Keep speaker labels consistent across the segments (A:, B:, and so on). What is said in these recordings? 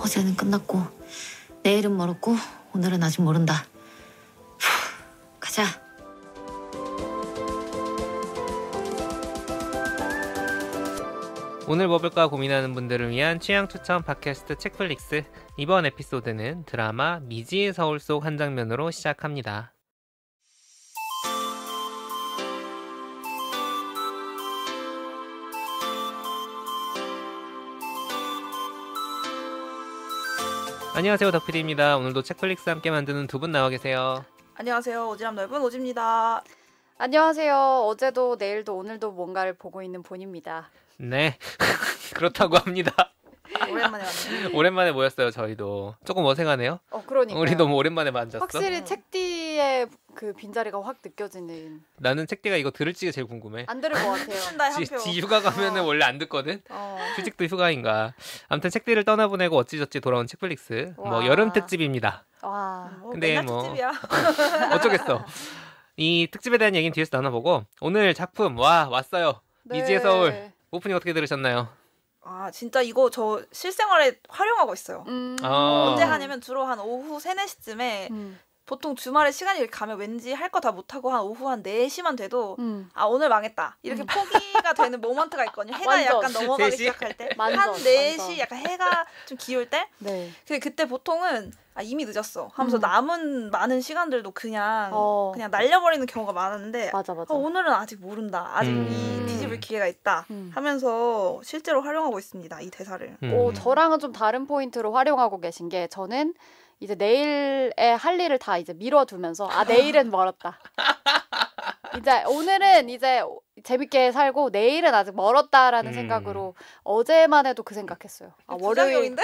A: 어제는 끝났고 내일은 멀었고 오늘은 아직 모른다. 가자.
B: 오늘 뭐 볼까 고민하는 분들을 위한 취향 추천 팟캐스트 책플릭스. 이번 에피소드는 드라마 미지의 서울 속 한 장면으로 시작합니다. 안녕하세요, 덕PD입니다. 오늘도 책플릭스 함께 만드는 두 분 나와 계세요.
C: 안녕하세요, 오지랖 넓은 오지입니다.
D: 안녕하세요. 어제도 내일도 오늘도 뭔가를 보고 있는 본입니다.
B: 네, 그렇다고 합니다.
C: 오랜만에 왔네요.
B: 오랜만에 모였어요. 저희도 조금 어색하네요.
D: 그러니까요.
B: 우리 너무 오랜만에 만졌어.
D: 확실히 책 뒤에 그 빈자리가 확 느껴지는.
B: 나는 책디가 이거 들을지가 제일 궁금해.
D: 안 들을 것 같아요.
B: 지 휴가 가면은 원래 안 듣거든. 휴직도 휴가인가. 아무튼 책디를 떠나보내고 어찌저찌 돌아온 책플릭스. 뭐 여름 특집입니다.
D: 와.
B: 근데
C: 뭐 특집이야.
B: 어쩌겠어. 이 특집에 대한 얘기는 뒤에서 나눠보고 오늘 작품 왔어요.
D: 네.
B: 미지의 서울. 오프닝 어떻게 들으셨나요?
C: 아 진짜 이거 저 실생활에 활용하고 있어요. 언제 하냐면 주로 한 오후 3, 4시쯤에 보통 주말에 시간이 이렇게 가면 왠지 할 거 다 못하고 한 오후 한 4시만 돼도 아 오늘 망했다 이렇게 포기가 되는 모먼트가 있거든요. 해가
D: 완전.
C: 약간 넘어가기
B: 3시?
C: 시작할 때
D: 완전,
C: 한 4시
D: 완전.
C: 약간 해가 좀 기울 때
D: 네.
C: 그때 보통은 이미 늦었어 하면서 남은 많은 시간들도 그냥 날려버리는 경우가 많았는데
D: 맞아.
C: 오늘은 아직 모른다. 아직 이 뒤집을 기회가 있다 하면서 실제로 활용하고 있습니다. 이 대사를.
D: 저랑은 좀 다른 포인트로 활용하고 계신 게 저는 이제 내일에 할 일을 다 이제 미뤄두면서 내일은 멀었다. 이제 오늘은 이제 재밌게 살고 내일은 아직 멀었다라는 생각으로 어제만 해도 그 생각했어요.
C: 월요일인데?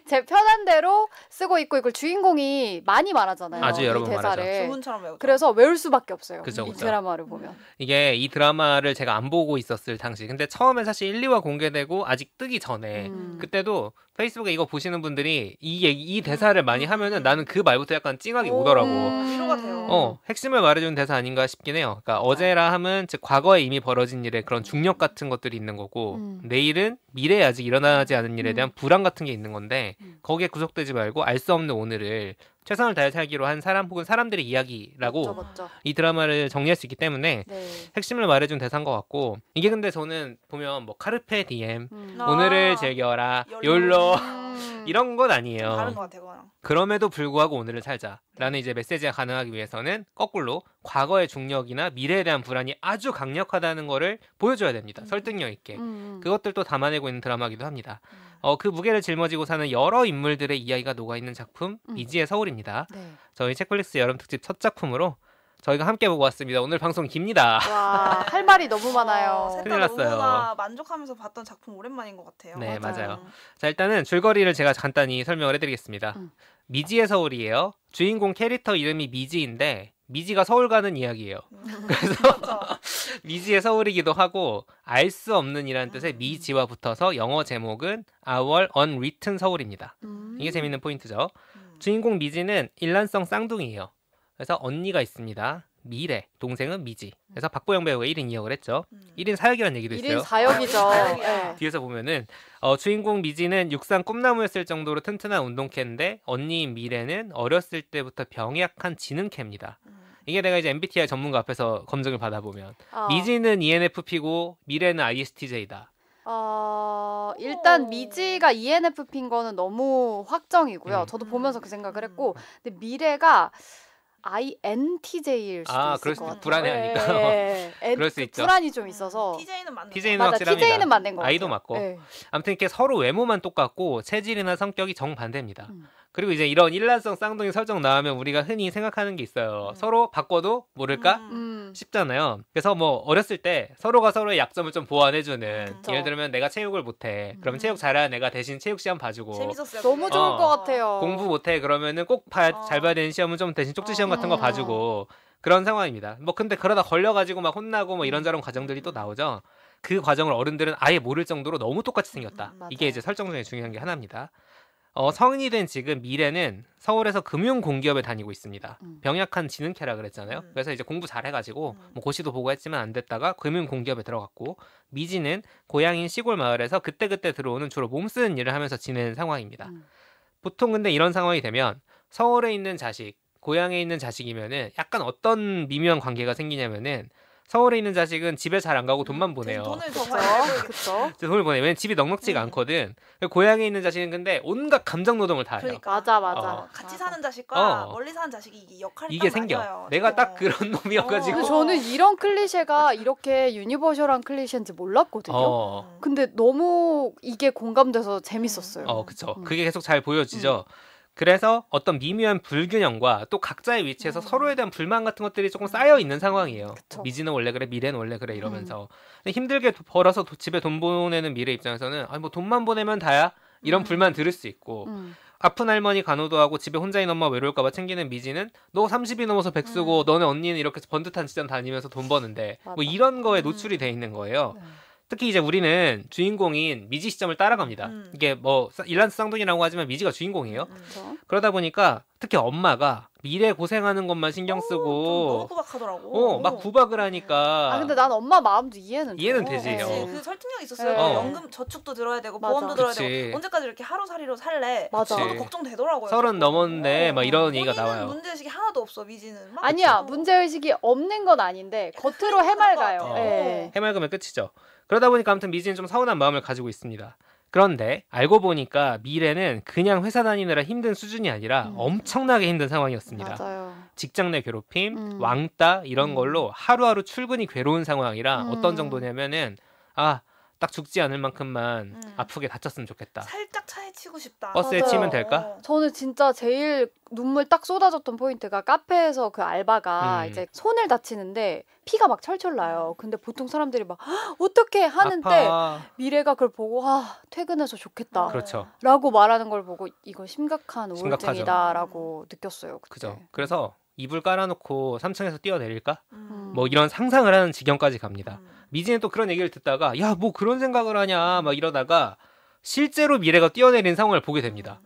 D: 제 편한 대로 쓰고 있고 이걸 주인공이 많이 말하잖아요.
B: 아주 여러 번
D: 대사를.
B: 말하죠.
C: 주문처럼 외우죠.
D: 그래서 외울 수밖에 없어요.
B: 그죠.
D: 이 드라마를 보면.
B: 이게 이 드라마를 제가 안 보고 있었을 당시. 근데 처음에 사실 1, 2화 공개되고 아직 뜨기 전에 그때도 페이스북에 이거 보시는 분들이 이 대사를 많이 하면은 나는 그 말부터 약간 찡하게 오더라고.
C: 위로가 돼요.
B: 핵심을 말해주는 대사 아닌가 싶긴 해요. 그러니까 어제라 하면 즉 과거에 이미 벌어진 일에 그런 중력 같은 것들이 있는 거고 내일은 미래에 아직 일어나지 않은 일에 대한 불안 같은 게 있는 건데 거기에 구속되지 말고 알 수 없는 오늘을 최선을 다해 살기로 한 사람 혹은 사람들의 이야기라고
D: 맞죠.
B: 이 드라마를 정리할 수 있기 때문에
D: 네.
B: 핵심을 말해준 대사인 것 같고 이게 근데 저는 보면 뭐 카르페 디엠 오늘을 즐겨라 욜로 이런 건 아니에요.
C: 다른 것 같아요. 그거랑.
B: 그럼에도 불구하고 오늘을 살자라는 이제 메시지가 가능하기 위해서는 거꾸로 과거의 중력이나 미래에 대한 불안이 아주 강력하다는 거를 보여줘야 됩니다. 설득력 있게. 그것들도 담아내고 있는 드라마이기도 합니다. 그 무게를 짊어지고 사는 여러 인물들의 이야기가 녹아있는 작품 미지의 서울입니다.
D: 네.
B: 저희 책플릭스 여름 특집 첫 작품으로 저희가 함께 보고 왔습니다. 오늘 방송 깁니다.
D: 와, 할 말이 너무 많아요.
C: 셋
B: 큰일
C: 다
B: 났어요.
C: 너무나 만족하면서 봤던 작품 오랜만인 것 같아요.
B: 네, 맞아요. 자, 일단은 줄거리를 제가 간단히 설명을 해드리겠습니다. 미지의 서울이에요. 주인공 캐릭터 이름이 미지인데 미지가 서울 가는 이야기예요. 그래서 미지의 서울이기도 하고 알 수 없는 이라는 뜻의 미지와 붙어서 영어 제목은 Our Unwritten 서울입니다. 이게 재밌는 포인트죠. 주인공 미지는 일란성 쌍둥이에요. 그래서 언니가 있습니다. 미래, 동생은 미지. 그래서 박보영 배우가 1인 2역을 했죠. 1인 4역이라는 얘기도 있어요.
D: 1인 4역이죠. 네.
B: 뒤에서 보면은 주인공 미지는 육상 꿈나무였을 정도로 튼튼한 운동캐인데 언니인 미래는 어렸을 때부터 병약한 지능캐입니다. 이게 내가 이제 MBTI 전문가 앞에서 검증을 받아보면 미지는 ENFP고 미래는 ISTJ다.
D: 일단 미지가 ENFP인 거는 너무 확정이고요. 저도 보면서 그 생각을 했고 근데 미래가 INTJ일 수도 있을 것 같아요.
B: 불안해하니까.
D: 네.
B: 그럴 수 있죠.
D: 불안이 좀 있어서.
C: TJ는 맞는
B: TJ는
D: 맞아,
B: 확실합니다.
D: TJ는 맞는 것 같아요.
B: I도 맞고.
D: 네.
B: 아무튼 이렇게 서로 외모만 똑같고 체질이나 성격이 정반대입니다. 그리고 이제 이런 일란성 쌍둥이 설정 나오면 우리가 흔히 생각하는 게 있어요. 서로 바꿔도 모를까 싶잖아요. 그래서 뭐 어렸을 때 서로가 서로의 약점을 좀 보완해주는 예를 들면 내가 체육을 못해. 그러면 체육 잘하는 애가 대신 체육 시험 봐주고
C: 재밌었어요.
D: 너무 좋을 것 같아요.
B: 공부 못해 그러면은 꼭 잘 봐야 되는 시험은 좀 대신 쪽지 시험 같은 거 봐주고 그런 상황입니다. 뭐 근데 그러다 걸려가지고 막 혼나고 뭐 이런저런 과정들이 또 나오죠. 그 과정을 어른들은 아예 모를 정도로 너무 똑같이 생겼다. 이게 이제 설정 중에 중요한 게 하나입니다. 성인이 된 지금 미래는 서울에서 금융공기업에 다니고 있습니다. 병약한 지능캐라 그랬잖아요. 그래서 이제 공부 잘해가지고 뭐 고시도 보고 했지만 안 됐다가 금융공기업에 들어갔고, 미지는 고향인 시골 마을에서 그때그때 들어오는 주로 몸 쓰는 일을 하면서 지내는 상황입니다. 보통 근데 이런 상황이 되면 서울에 있는 자식, 고향에 있는 자식이면은 약간 어떤 미묘한 관계가 생기냐면은, 서울에 있는 자식은 집에 잘 안 가고 돈만 보내요.
C: 돈을 더 많이
D: 그쵸?
B: 돈을 보내. 왜냐면 집이 넉넉지가 않거든. 고향에 있는 자식은 근데 온갖 감정 노동을 다 해요.
C: 그러니까.
D: 맞아.
C: 같이 사는 자식과 멀리 사는 자식이 이 역할이
B: 이게
C: 딱
B: 생겨.
C: 맞아요.
B: 내가 딱 그런 놈이어가지고.
D: 근데 저는 이런 클리셰가 이렇게 유니버셜한 클리셰인지 몰랐거든요. 근데 너무 이게 공감돼서 재밌었어요.
B: 그쵸. 그게 계속 잘 보여지죠. 그래서 어떤 미묘한 불균형과 또 각자의 위치에서 서로에 대한 불만 같은 것들이 조금 쌓여 있는 상황이에요.
D: 그쵸.
B: 미지는 원래 그래, 미래는 원래 그래 이러면서. 근데 힘들게 벌어서 집에 돈 보내는 미래 입장에서는 뭐 돈만 보내면 다야? 이런 불만 들을 수 있고, 아픈 할머니 간호도 하고 집에 혼자인 엄마 외로울까봐 챙기는 미지는 너 30이 넘어서 백수고 너네 언니는 이렇게 번듯한 직장 다니면서 돈 버는데 뭐 이런 거에 노출이 돼 있는 거예요. 특히 이제 우리는 주인공인 미지 시점을 따라갑니다. 이게 뭐 일란스 쌍둥이라고 하지만 미지가 주인공이에요. 그러다 보니까 특히 엄마가 미래 고생하는 것만 신경 쓰고
C: 너무 구박하더라고.
B: 막 구박을 하니까.
D: 근데 난 엄마 마음도 이해는
B: 되지.
C: 그 설득력 있었어요.
D: 네.
C: 연금 저축도 들어야 되고 보험도 들어야 되고 언제까지 이렇게 하루살이로 살래?
D: 맞아.
C: 저도 걱정되더라고요.
B: 30 넘었는데 막 이런 얘기가 나와요.
C: 문제의식이 하나도 없어 미지는.
D: 아니야, 문제의식이 없는 건 아닌데 겉으로 해맑아요. 네.
B: 해맑으면 끝이죠. 그러다 보니까 아무튼 미지는 좀 서운한 마음을 가지고 있습니다. 그런데 알고 보니까 미래는 그냥 회사 다니느라 힘든 수준이 아니라 엄청나게 힘든 상황이었습니다.
D: 맞아요.
B: 직장 내 괴롭힘, 왕따 이런 걸로 하루하루 출근이 괴로운 상황이라 어떤 정도냐면은 딱 죽지 않을 만큼만 아프게 다쳤으면 좋겠다.
C: 살짝 차에 치고 싶다.
B: 버스에
D: 맞아요.
B: 치면 될까?
D: 저는 진짜 제일 눈물 딱 쏟아졌던 포인트가 카페에서 그 알바가 이제 손을 다치는데 피가 막 철철 나요. 근데 보통 사람들이 막 어떻게 하는데
B: 아파.
D: 미래가 그걸 보고 퇴근해서 좋겠다.
B: 그렇죠.
D: 라고 말하는 걸 보고 이거 심각한
B: 심각하죠.
D: 우울증이다라고 느꼈어요. 그때.
B: 그죠. 그래서 이불 깔아놓고 3층에서 뛰어내릴까? 뭐 이런 상상을 하는 지경까지 갑니다. 미지는 또 그런 얘기를 듣다가 야, 뭐 그런 생각을 하냐 막 이러다가 실제로 미래가 뛰어내린 상황을 보게 됩니다.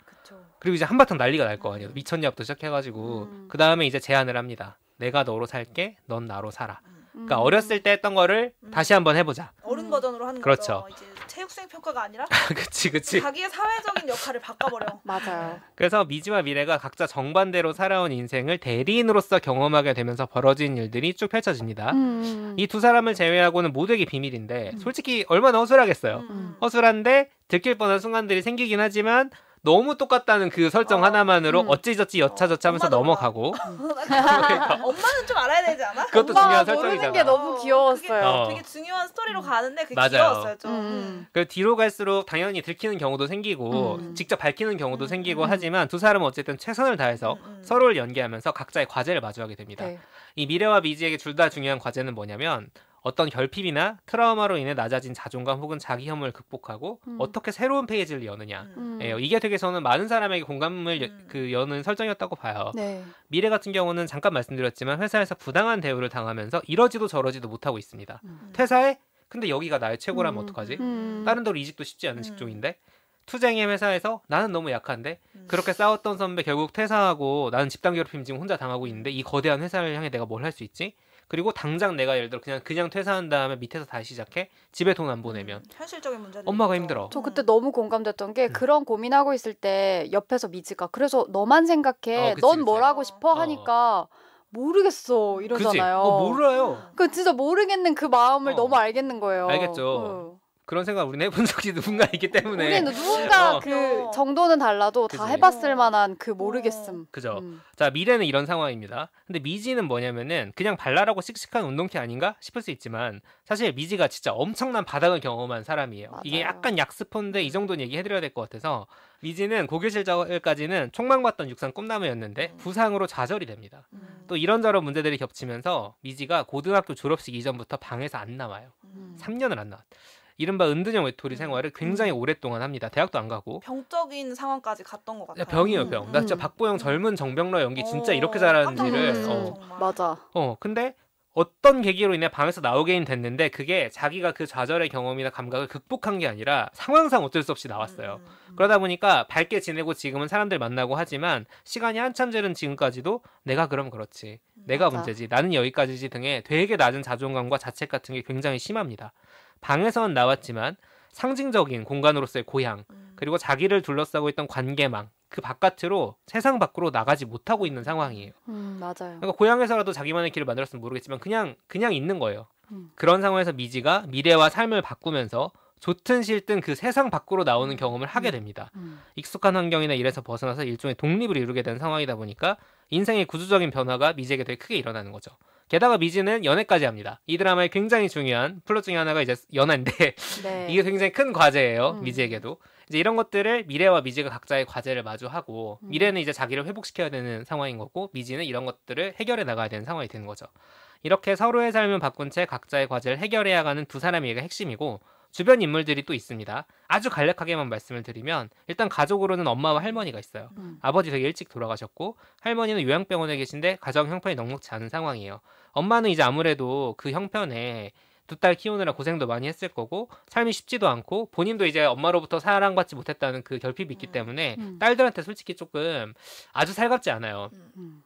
B: 그리고 이제 한바탕 난리가 날 거 아니에요. 미쳤냐부터 시작해가지고 그 다음에 이제 제안을 합니다. 내가 너로 살게, 넌 나로 살아. 그러니까 어렸을 때 했던 거를 다시 한번 해보자.
C: 어른 버전으로 하는
B: 그렇죠.
C: 거죠. 이제 체육생 평가가 아니라
B: 그치.
C: 자기의 사회적인 역할을 바꿔버려.
D: 맞아요.
B: 그래서 미지와 미래가 각자 정반대로 살아온 인생을 대리인으로서 경험하게 되면서 벌어진 일들이 쭉 펼쳐집니다. 이 두 사람을 제외하고는 모두에게 비밀인데 솔직히 얼마나 허술하겠어요. 허술한데 들킬 뻔한 순간들이 생기긴 하지만 너무 똑같다는 그 설정 하나만으로 어찌저찌 여차저차 하면서 넘어가고.
C: 그러니까. 엄마는 좀 알아야 되지 않아?
B: 그것도 중요한
D: 모르는
B: 설정이잖아.
D: 게 너무 귀여웠어요.
C: 되게 중요한 스토리로 가는데 그게
B: 맞아요.
C: 귀여웠어요 좀.
B: 그 뒤로 갈수록 당연히 들키는 경우도 생기고 직접 밝히는 경우도 생기고 하지만 두 사람은 어쨌든 최선을 다해서 서로를 연기하면서 각자의 과제를 마주하게 됩니다.
D: 네.
B: 이 미래와 미지에게 둘 다 중요한 과제는 뭐냐면 어떤 결핍이나 트라우마로 인해 낮아진 자존감 혹은 자기 혐오를 극복하고 어떻게 새로운 페이지를 여느냐. 이게 되게 저는 많은 사람에게 공감을 여는 설정이었다고 봐요.
D: 네.
B: 미래 같은 경우는 잠깐 말씀드렸지만 회사에서 부당한 대우를 당하면서 이러지도 저러지도 못하고 있습니다. 퇴사해? 근데 여기가 나의 최고라면 어떡하지? 다른 데로 이직도 쉽지 않은 직종인데 투쟁의 회사에서 나는 너무 약한데 그렇게 싸웠던 선배 결국 퇴사하고 나는 집단 괴롭힘 지금 혼자 당하고 있는데 이 거대한 회사를 향해 내가 뭘 할 수 있지? 그리고 당장 내가 예를 들어 그냥 퇴사한 다음에 밑에서 다시 시작해 집에 돈 안 보내면
C: 현실적인 문제들
B: 엄마가
C: 있죠.
B: 힘들어.
D: 저 그때 너무 공감됐던 게 그런 고민하고 있을 때 옆에서 미지가 그래서 너만 생각해.
B: 그치,
D: 넌
B: 그치.
D: 뭘 하고 싶어 하니까 모르겠어 이러잖아요.
B: 그치? 몰라요.
D: 그 진짜 모르겠는 그 마음을
B: 어.
D: 너무 알겠는 거예요.
B: 알겠죠. 그런 생각 우리는 해본 적이 누군가 있기 때문에.
D: 우리는 누군가 그 정도는 달라도 다
B: 그치.
D: 해봤을 만한 그 모르겠음.
B: 그죠. 자, 미래는 이런 상황입니다. 근데 미지는 뭐냐면은 그냥 발랄하고 씩씩한 운동티 아닌가 싶을 수 있지만 사실 미지가 진짜 엄청난 바닥을 경험한 사람이에요.
D: 맞아요.
B: 이게 약간 약스폰데 이 정도는 얘기해드려야 될 것 같아서 미지는 고교 실적까지는 촉망받던 육상 꿈나무였는데 부상으로 좌절이 됩니다. 또 이런저런 문제들이 겹치면서 미지가 고등학교 졸업식 이전부터 방에서 안 나와요. 3년을 안 나왔. 이른바 은둔형 외톨이 생활을 굉장히 오랫동안 합니다. 대학도 안 가고.
C: 병적인 상황까지 갔던 것 같아요.
B: 병이에요, 병. 나 진짜 박보영 젊은 정병러 연기 진짜 이렇게 잘하는지를.
C: 정말.
D: 맞아.
B: 근데 어떤 계기로 인해 방에서 나오게는 됐는데 그게 자기가 그 좌절의 경험이나 감각을 극복한 게 아니라 상황상 어쩔 수 없이 나왔어요. 그러다 보니까 밝게 지내고 지금은 사람들 만나고 하지만 시간이 한참 지른 지금까지도 내가 그럼 그렇지, 내가
D: 맞아.
B: 문제지, 나는 여기까지지 등의 되게 낮은 자존감과 자책 같은 게 굉장히 심합니다. 방에서는 나왔지만 상징적인 공간으로서의 고향, 그리고 자기를 둘러싸고 있던 관계망, 그 바깥으로, 세상 밖으로 나가지 못하고 있는 상황이에요.
D: 맞아요.
B: 그러니까 고향에서라도 자기만의 길을 만들었으면 모르겠지만 그냥 있는 거예요. 그런 상황에서 미지가 미래와 삶을 바꾸면서 좋든 싫든 그 세상 밖으로 나오는 경험을 하게 됩니다. 익숙한 환경이나 일에서 벗어나서 일종의 독립을 이루게 된 상황이다 보니까 인생의 구조적인 변화가 미지에게 되게 크게 일어나는 거죠. 게다가 미지는 연애까지 합니다. 이 드라마의 굉장히 중요한 플롯 중에 하나가 이제 연애인데
D: 네.
B: 이게 굉장히 큰 과제예요. 미지에게도. 이제 이런 것들을 미래와 미지가 각자의 과제를 마주하고 미래는 이제 자기를 회복시켜야 되는 상황인 거고 미지는 이런 것들을 해결해 나가야 되는 상황이 되는 거죠. 이렇게 서로의 삶을 바꾼 채 각자의 과제를 해결해야 가는 두 사람이 얘가 핵심이고 주변 인물들이 또 있습니다. 아주 간략하게만 말씀을 드리면 일단 가족으로는 엄마와 할머니가 있어요. 아버지 되게 일찍 돌아가셨고 할머니는 요양병원에 계신데 가정 형편이 넉넉지 않은 상황이에요. 엄마는 이제 아무래도 그 형편에 두 딸 키우느라 고생도 많이 했을 거고 삶이 쉽지도 않고 본인도 이제 엄마로부터 사랑받지 못했다는 그 결핍이 있기 때문에 딸들한테 솔직히 조금 아주 살갑지 않아요.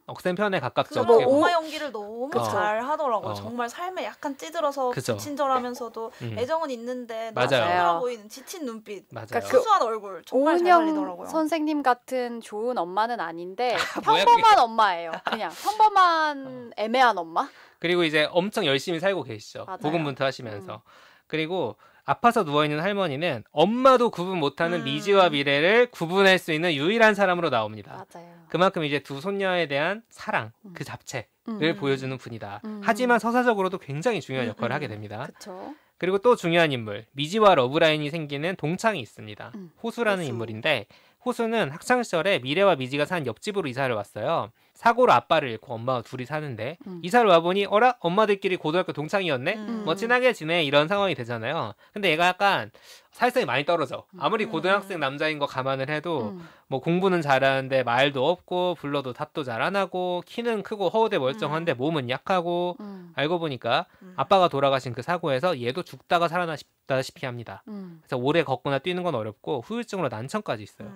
B: 억센 편에 가깝죠.
C: 그거 엄마 연기를 너무 잘 하더라고요.
B: 어.
C: 정말 삶에 약간 찌들어서
B: 그죠.
C: 친절하면서도 애정은 있는데 너무
B: 맞아요.
C: 힘들어 보이는 지친 눈빛,
B: 맞아요.
D: 그러니까
C: 수수한 얼굴 정말 잘
D: 오은영
C: 살리더라고요.
D: 선생님 같은 좋은 엄마는 아닌데
B: 뭐야,
D: 평범한 엄마예요. 그냥 평범한 애매한 엄마?
B: 그리고 이제 엄청 열심히 살고 계시죠.
D: 맞아요.
B: 고군분투하시면서. 그리고 아파서 누워있는 할머니는 엄마도 구분 못하는 미지와 미래를 구분할 수 있는 유일한 사람으로 나옵니다.
D: 맞아요.
B: 그만큼 이제 두 손녀에 대한 사랑, 그 잡채를 보여주는 분이다. 하지만 서사적으로도 굉장히 중요한 역할을 하게 됩니다.
D: 그렇죠.
B: 그리고 또 중요한 인물, 미지와 러브라인이 생기는 동창이 있습니다. 호수라는 인물인데 호수는 학창시절에 미래와 미지가 산 옆집으로 이사를 왔어요. 사고로 아빠를 잃고 엄마와 둘이 사는데 이사를 와보니 어라? 엄마들끼리 고등학교 동창이었네? 뭐 친하게 지내? 이런 상황이 되잖아요. 근데 얘가 약간 사회성이 많이 떨어져. 아무리 고등학생 남자인 거 감안을 해도 뭐 공부는 잘하는데 말도 없고 불러도 답도 잘 안 하고 키는 크고 허우대 멀쩡한데 몸은 약하고 알고 보니까 아빠가 돌아가신 그 사고에서 얘도 죽다가 살아나다시피 합니다. 그래서 오래 걷거나 뛰는 건 어렵고 후유증으로 난청까지 있어요.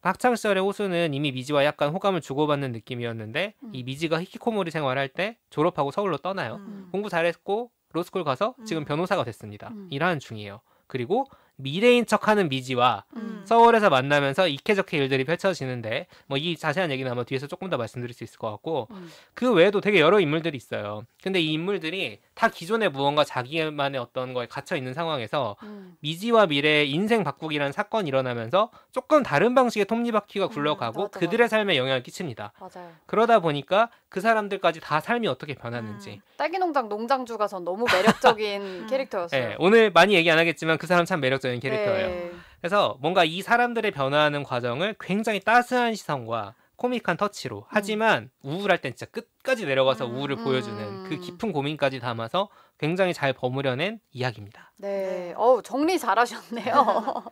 B: 학창시절에 호수는 이미 미지와 약간 호감을 주고받는 느낌이었는데 이 미지가 히키코모리 생활할 때 졸업하고 서울로 떠나요. 공부 잘했고 로스쿨 가서 지금 변호사가 됐습니다. 일하는 중이에요. 그리고 미래인 척하는 미지와 서울에서 만나면서 이케저케 일들이 펼쳐지는데 뭐 이 자세한 얘기는 아마 뒤에서 조금 더 말씀드릴 수 있을 것 같고 그 외에도 되게 여러 인물들이 있어요. 근데 이 인물들이 다 기존의 무언가 자기만의 어떤 거에 갇혀 있는 상황에서 미지와 미래의 인생 바꾸기라는 사건이 일어나면서 조금 다른 방식의 톱니바퀴가 굴러가고
D: 맞아,
B: 그들의
D: 맞아.
B: 삶에 영향을 끼칩니다.
D: 맞아요.
B: 그러다 보니까 그 사람들까지 다 삶이 어떻게 변하는지
D: 딸기농장 농장주가 전 너무 매력적인 캐릭터였어요.
B: 네, 오늘 많이 얘기 안 하겠지만 그 사람 참 매력적인 캐릭터예요.
D: 네.
B: 그래서 뭔가 이 사람들의 변화하는 과정을 굉장히 따스한 시선과 코믹한 터치로 하지만 우울할 땐 진짜 끝까지 내려가서 우울을 보여주는 그 깊은 고민까지 담아서 굉장히 잘 버무려낸 이야기입니다.
D: 네. 정리 잘하셨네요.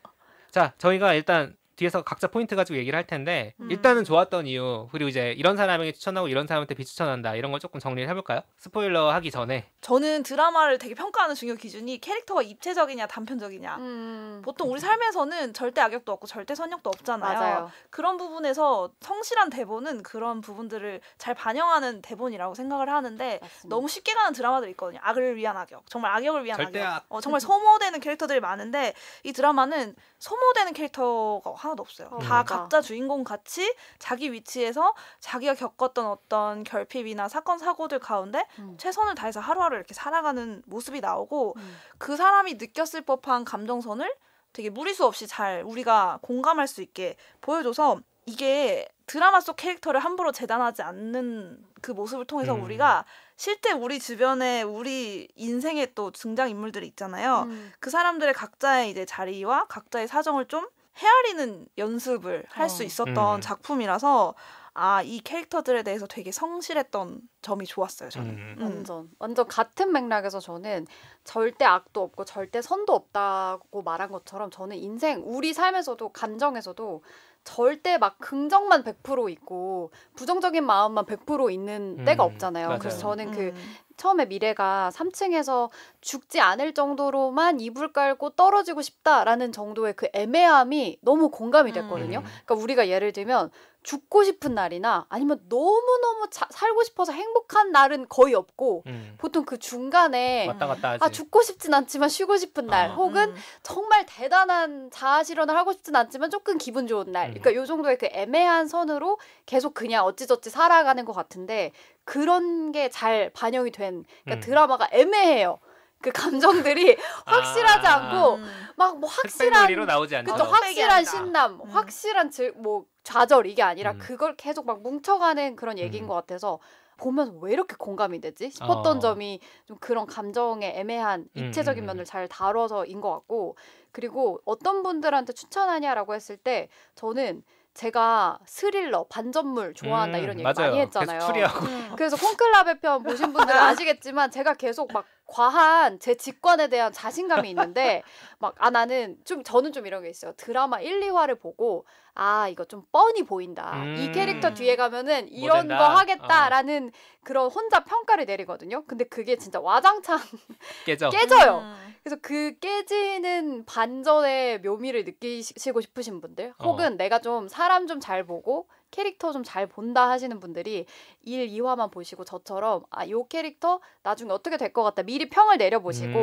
B: 자, 저희가 일단 뒤에서 각자 포인트 가지고 얘기를 할 텐데 일단은 좋았던 이유 그리고 이제 이런 사람에게 추천하고 이런 사람한테 비추천한다 이런 걸 조금 정리를 해볼까요? 스포일러 하기 전에
C: 저는 드라마를 되게 평가하는 중요 기준이 캐릭터가 입체적이냐 단편적이냐. 보통 우리 삶에서는 절대 악역도 없고 절대 선역도 없잖아요.
D: 맞아요.
C: 그런 부분에서 성실한 대본은 그런 부분들을 잘 반영하는 대본이라고 생각을 하는데
D: 맞습니다.
C: 너무 쉽게 가는 드라마들이 있거든요. 악을 위한 악역, 정말 악역을 위한
B: 절대
C: 악역. 정말 소모되는 캐릭터들이 많은데 이 드라마는 소모되는 캐릭터가 하나도 없어요. 다
D: 맞아.
C: 각자 주인공 같이 자기 위치에서 자기가 겪었던 어떤 결핍이나 사건 사고들 가운데 최선을 다해서 하루하루 이렇게 살아가는 모습이 나오고 그 사람이 느꼈을 법한 감정선을 되게 무리수 없이 잘 우리가 공감할 수 있게 보여줘서 이게 드라마 속 캐릭터를 함부로 재단하지 않는 그 모습을 통해서 우리가 실제 우리 주변에 우리 인생에 또 등장인물들이 있잖아요. 그 사람들의 각자의 이제 자리와 각자의 사정을 좀 헤아리는 연습을 할 수 있었던 작품이라서 이 캐릭터들에 대해서 되게 성실했던 점이 좋았어요. 저는.
D: 완전 같은 맥락에서 저는 절대 악도 없고 절대 선도 없다고 말한 것처럼 저는 인생 우리 삶에서도 감정에서도 절대 막 긍정만 100% 있고 부정적인 마음만 100% 있는 때가 없잖아요.
B: 맞아요.
D: 그래서 저는 처음에 미래가 3층에서 죽지 않을 정도로만 이불 깔고 떨어지고 싶다라는 정도의 그 애매함이 너무 공감이 됐거든요. 그러니까 우리가 예를 들면 죽고 싶은 날이나 아니면 너무너무 살고 싶어서 행복한 날은 거의 없고 보통 그 중간에
B: 왔다 갔다 하지.
D: 죽고 싶진 않지만 쉬고 싶은 날 혹은 정말 대단한 자아 실현을 하고 싶진 않지만 조금 기분 좋은 날 그러니까 요 정도의 그 애매한 선으로 계속 그냥 어찌저찌 살아가는 것 같은데 그런 게 잘 반영이 된 그러니까 드라마가 애매해요. 그 감정들이 확실하지 않고 막 뭐 확실한
B: 로 나오지 않죠.
D: 그쵸, 확실한 신남, 확실한 뭐 좌절 이게 아니라 그걸 계속 막 뭉쳐가는 그런 얘기인 것 같아서 보면서 왜 이렇게 공감이 되지 싶었던 점이 좀 그런 감정의 애매한 입체적인 면을 잘 다뤄서인 것 같고 그리고 어떤 분들한테 추천하냐라고 했을 때 저는 제가 스릴러, 반전물 좋아한다 이런 얘기
B: 맞아요.
D: 많이 했잖아요.
B: 계속 추리하고.
D: 그래서 콘클라베 편 보신 분들은 아시겠지만 제가 계속 막 과한 제 직관에 대한 자신감이 있는데 막 저는 좀 이런 게 있어요. 드라마 1, 2화를 보고 이거 좀 뻔히 보인다. 이 캐릭터 뒤에 가면은 이런 거 하겠다라는 그런 혼자 평가를 내리거든요. 근데 그게 진짜 와장창 깨져요. 그래서 그 깨지는 반전의 묘미를 느끼시고 싶으신 분들 혹은 내가 좀 사람 좀 잘 보고 캐릭터 좀 잘 본다 하시는 분들이 1, 2화만 보시고 저처럼 요 캐릭터 나중에 어떻게 될 것 같다 미리 평을 내려보시고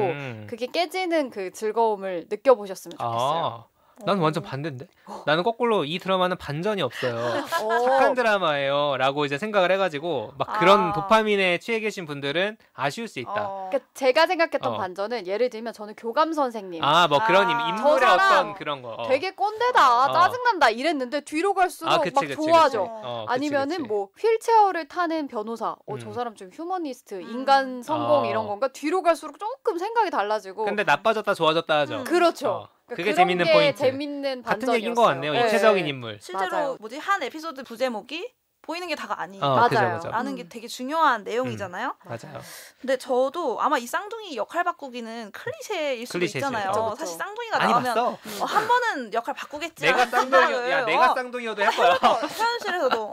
D: 그게 깨지는 그 즐거움을 느껴보셨으면 좋겠어요.
B: 난 완전 반대인데? 나는 거꾸로 이 드라마는 반전이 없어요. 착한 드라마예요 라고 이제 생각을 해가지고 막 그런 도파민에 취해 계신 분들은 아쉬울 수 있다.
D: 그러니까 제가 생각했던 반전은 예를 들면 저는 교감 선생님
B: 뭐 그런 인물의 어떤 그런 거
D: 되게 꼰대다 짜증난다 이랬는데 뒤로 갈수록
B: 그치,
D: 막
B: 그치,
D: 좋아져. 아니면은 뭐 휠체어를 타는 변호사 저 사람 좀 휴머니스트 인간 성공 이런 건가 뒤로 갈수록 조금 생각이 달라지고
B: 근데 나빠졌다 좋아졌다 하죠.
D: 그렇죠.
B: 그게 재밌는 포인트.
D: 재밌는
B: 같은 얘기인 것 같네요. 입체적인 인물.
C: 실제로
D: 맞아요.
C: 한 에피소드 부제목이 보이는 게 다가 아니에요.
D: 맞아요.
C: 라는 게 되게 중요한 내용이잖아요.
B: 맞아요.
C: 근데 저도 아마 이 쌍둥이 역할 바꾸기는 클리셰일 수도 있잖아요.
B: 그쵸.
C: 사실 쌍둥이가
B: 많이
C: 나오면
B: 봤어.
C: 한 번은 역할 바꾸겠지.
B: 내가 쌍둥이여도 할 거야.
C: 현실에서도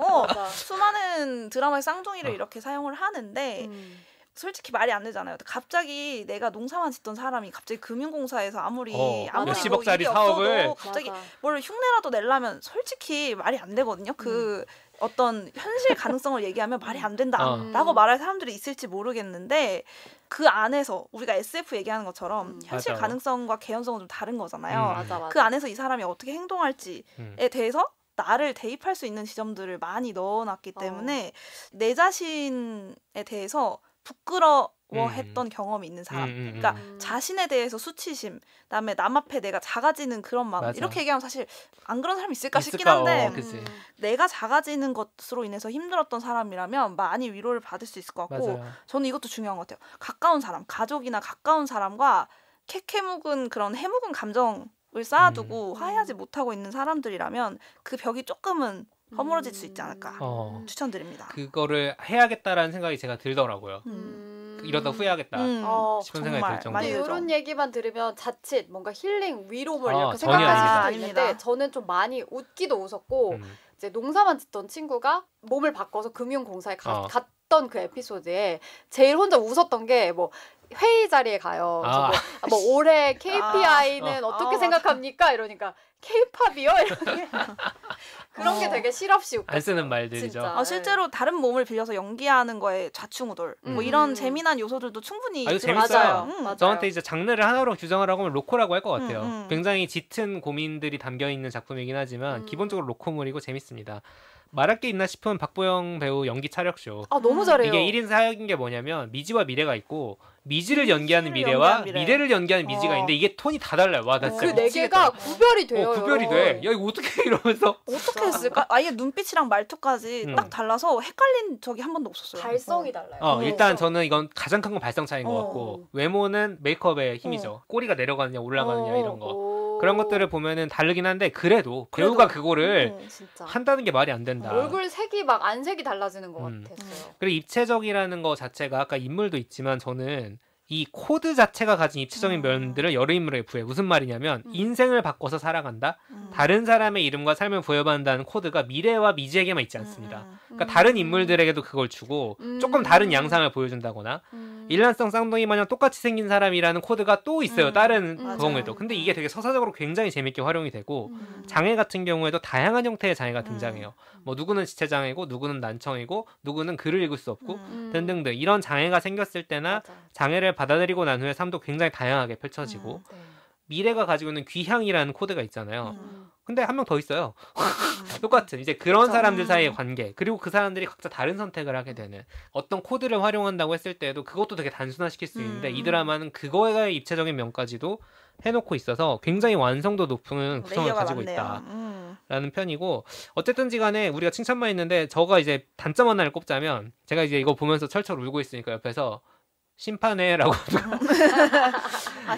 C: 수많은 드라마의 쌍둥이를 이렇게 사용을 하는데 솔직히 말이 안 되잖아요. 갑자기 내가 농사만 짓던 사람이 갑자기 금융공사에서 아무리
B: 몇십억짜리
C: 일이
B: 사업을
C: 없어도 갑자기 뭘 흉내라도 내려면 솔직히 말이 안 되거든요. 그 어떤 현실 가능성을 얘기하면 말이 안 된다라고 말할 사람들이 있을지 모르겠는데 그 안에서 우리가 SF 얘기하는 것처럼 현실
B: 맞아.
C: 가능성과 개연성은 좀 다른 거잖아요.
D: 맞아.
C: 그 안에서 이 사람이 어떻게 행동할지에 대해서 나를 대입할 수 있는 지점들을 많이 넣어놨기 때문에 내 자신에 대해서 부끄러워했던 경험이 있는 사람. 그러니까 자신에 대해서 수치심, 그다음에 남 앞에 내가 작아지는 그런 마음.
B: 맞아.
C: 이렇게 얘기하면 사실 안 그런 사람이 있을까 싶긴 한데
B: 내가
C: 작아지는 것으로 인해서 힘들었던 사람이라면 많이 위로를 받을 수 있을 것 같고 저는 이것도 중요한 것 같아요. 가까운 사람, 가족이나 가까운 사람과 캐캐묵은 그런 해묵은 감정을 쌓아두고 화해하지 못하고 있는 사람들이라면 그 벽이 조금은 허물어질 수 있지 않을까 추천드립니다.
B: 그거를 해야겠다라는 생각이 제가 들더라고요. 이러다 후회하겠다 싶은 생각이 들 정도.
D: 이런 얘기만 들으면 자칫 뭔가 힐링, 위로물 이렇게
B: 전혀
D: 생각하실 수도 있는데 저는 좀 많이 웃기도 웃었고 이제 농사만 짓던 친구가 몸을 바꿔서 금융공사에 갔던 그 에피소드에 제일 혼자 웃었던 게 뭐 회의 자리에 가요. 뭐 올해 KPI는 어떻게 생각합니까? 이러니까 K-팝이요? 이렇게 그런 게 되게 실없이 웃겼어요.
B: 안 쓰는 말들이죠.
C: 실제로 다른 몸을 빌려서 연기하는 거에 좌충우돌 뭐 이런 재미난 요소들도 충분히
B: 재밌어요.
D: 맞아요.
B: 저한테 이제 장르를 하나로 규정을 하고 하면 로코라고 할 것 같아요. 굉장히 짙은 고민들이 담겨있는 작품이긴 하지만 기본적으로 로코물이고 재밌습니다. 말할 게 있나 싶은 박보영 배우 연기 차력쇼.
D: 너무 잘해요.
B: 이게 1인 사역인 게 뭐냐면 미지와 미래가 있고 미지를 연기하는 미래와 미래를 연기하는 미지가 있는데 이게 톤이 다 달라요. 와, 나 진짜
D: 그 네 개가 구별이 돼요.
B: 구별이 돼. 야, 이거 어떻게 이러면서
C: 어떻게 했을까? 아예 눈빛이랑 말투까지 딱 달라서 헷갈린 적이 한 번도 없었어요.
D: 발성이 달라요.
B: 일단 저는 이건 가장 큰 건 발성 차이인 것 같고 외모는 메이크업의 힘이죠. 꼬리가 내려가느냐 올라가느냐 이런 거. 그런 것들을 보면은 다르긴 한데 그래도 배우가 그거를 한다는 게 말이 안 된다.
D: 얼굴 색이 막 안색이 달라지는 것 같았어요.
B: 그리고 입체적이라는 거 자체가 아까 인물도 있지만 저는 이 코드 자체가 가진 입체적인 면들을 여러 인물에게 부여해. 무슨 말이냐면 인생을 바꿔서 살아간다. 다른 사람의 이름과 삶을 부여받는다는 코드가 미래와 미지에게만 있지 않습니다. 그러니까 다른 인물들에게도 그걸 주고 조금 다른 양상을 보여준다거나 일란성 쌍둥이 마냥 똑같이 생긴 사람이라는 코드가 또 있어요. 다른 경우에도. 근데 이게 되게 서사적으로 굉장히 재밌게 활용이 되고 장애 같은 경우에도 다양한 형태의 장애가 등장해요. 뭐 누구는 지체장애고 누구는 난청이고 누구는 글을 읽을 수 없고 등등등 이런 장애가 생겼을 때나 장애를 받아들이고 난 후에 삶도 굉장히 다양하게 펼쳐지고 미래가 가지고 있는 귀향이라는 코드가 있잖아요. 근데 한 명 더 있어요. 똑같은 이제 그런 사람들 사이의 관계 그리고 그 사람들이 각자 다른 선택을 하게 되는 어떤 코드를 활용한다고 했을 때도 그것도 되게 단순화시킬 수 있는데 이 드라마는 그거에 입체적인 면까지도 해놓고 있어서 굉장히 완성도 높은 구성을 가지고 있다라는 편이고 어쨌든지 간에 우리가 칭찬만 했는데 저가 이제 단점 하나를 꼽자면 제가 이제 이거 보면서 철철 울고 있으니까 옆에서 심파네라고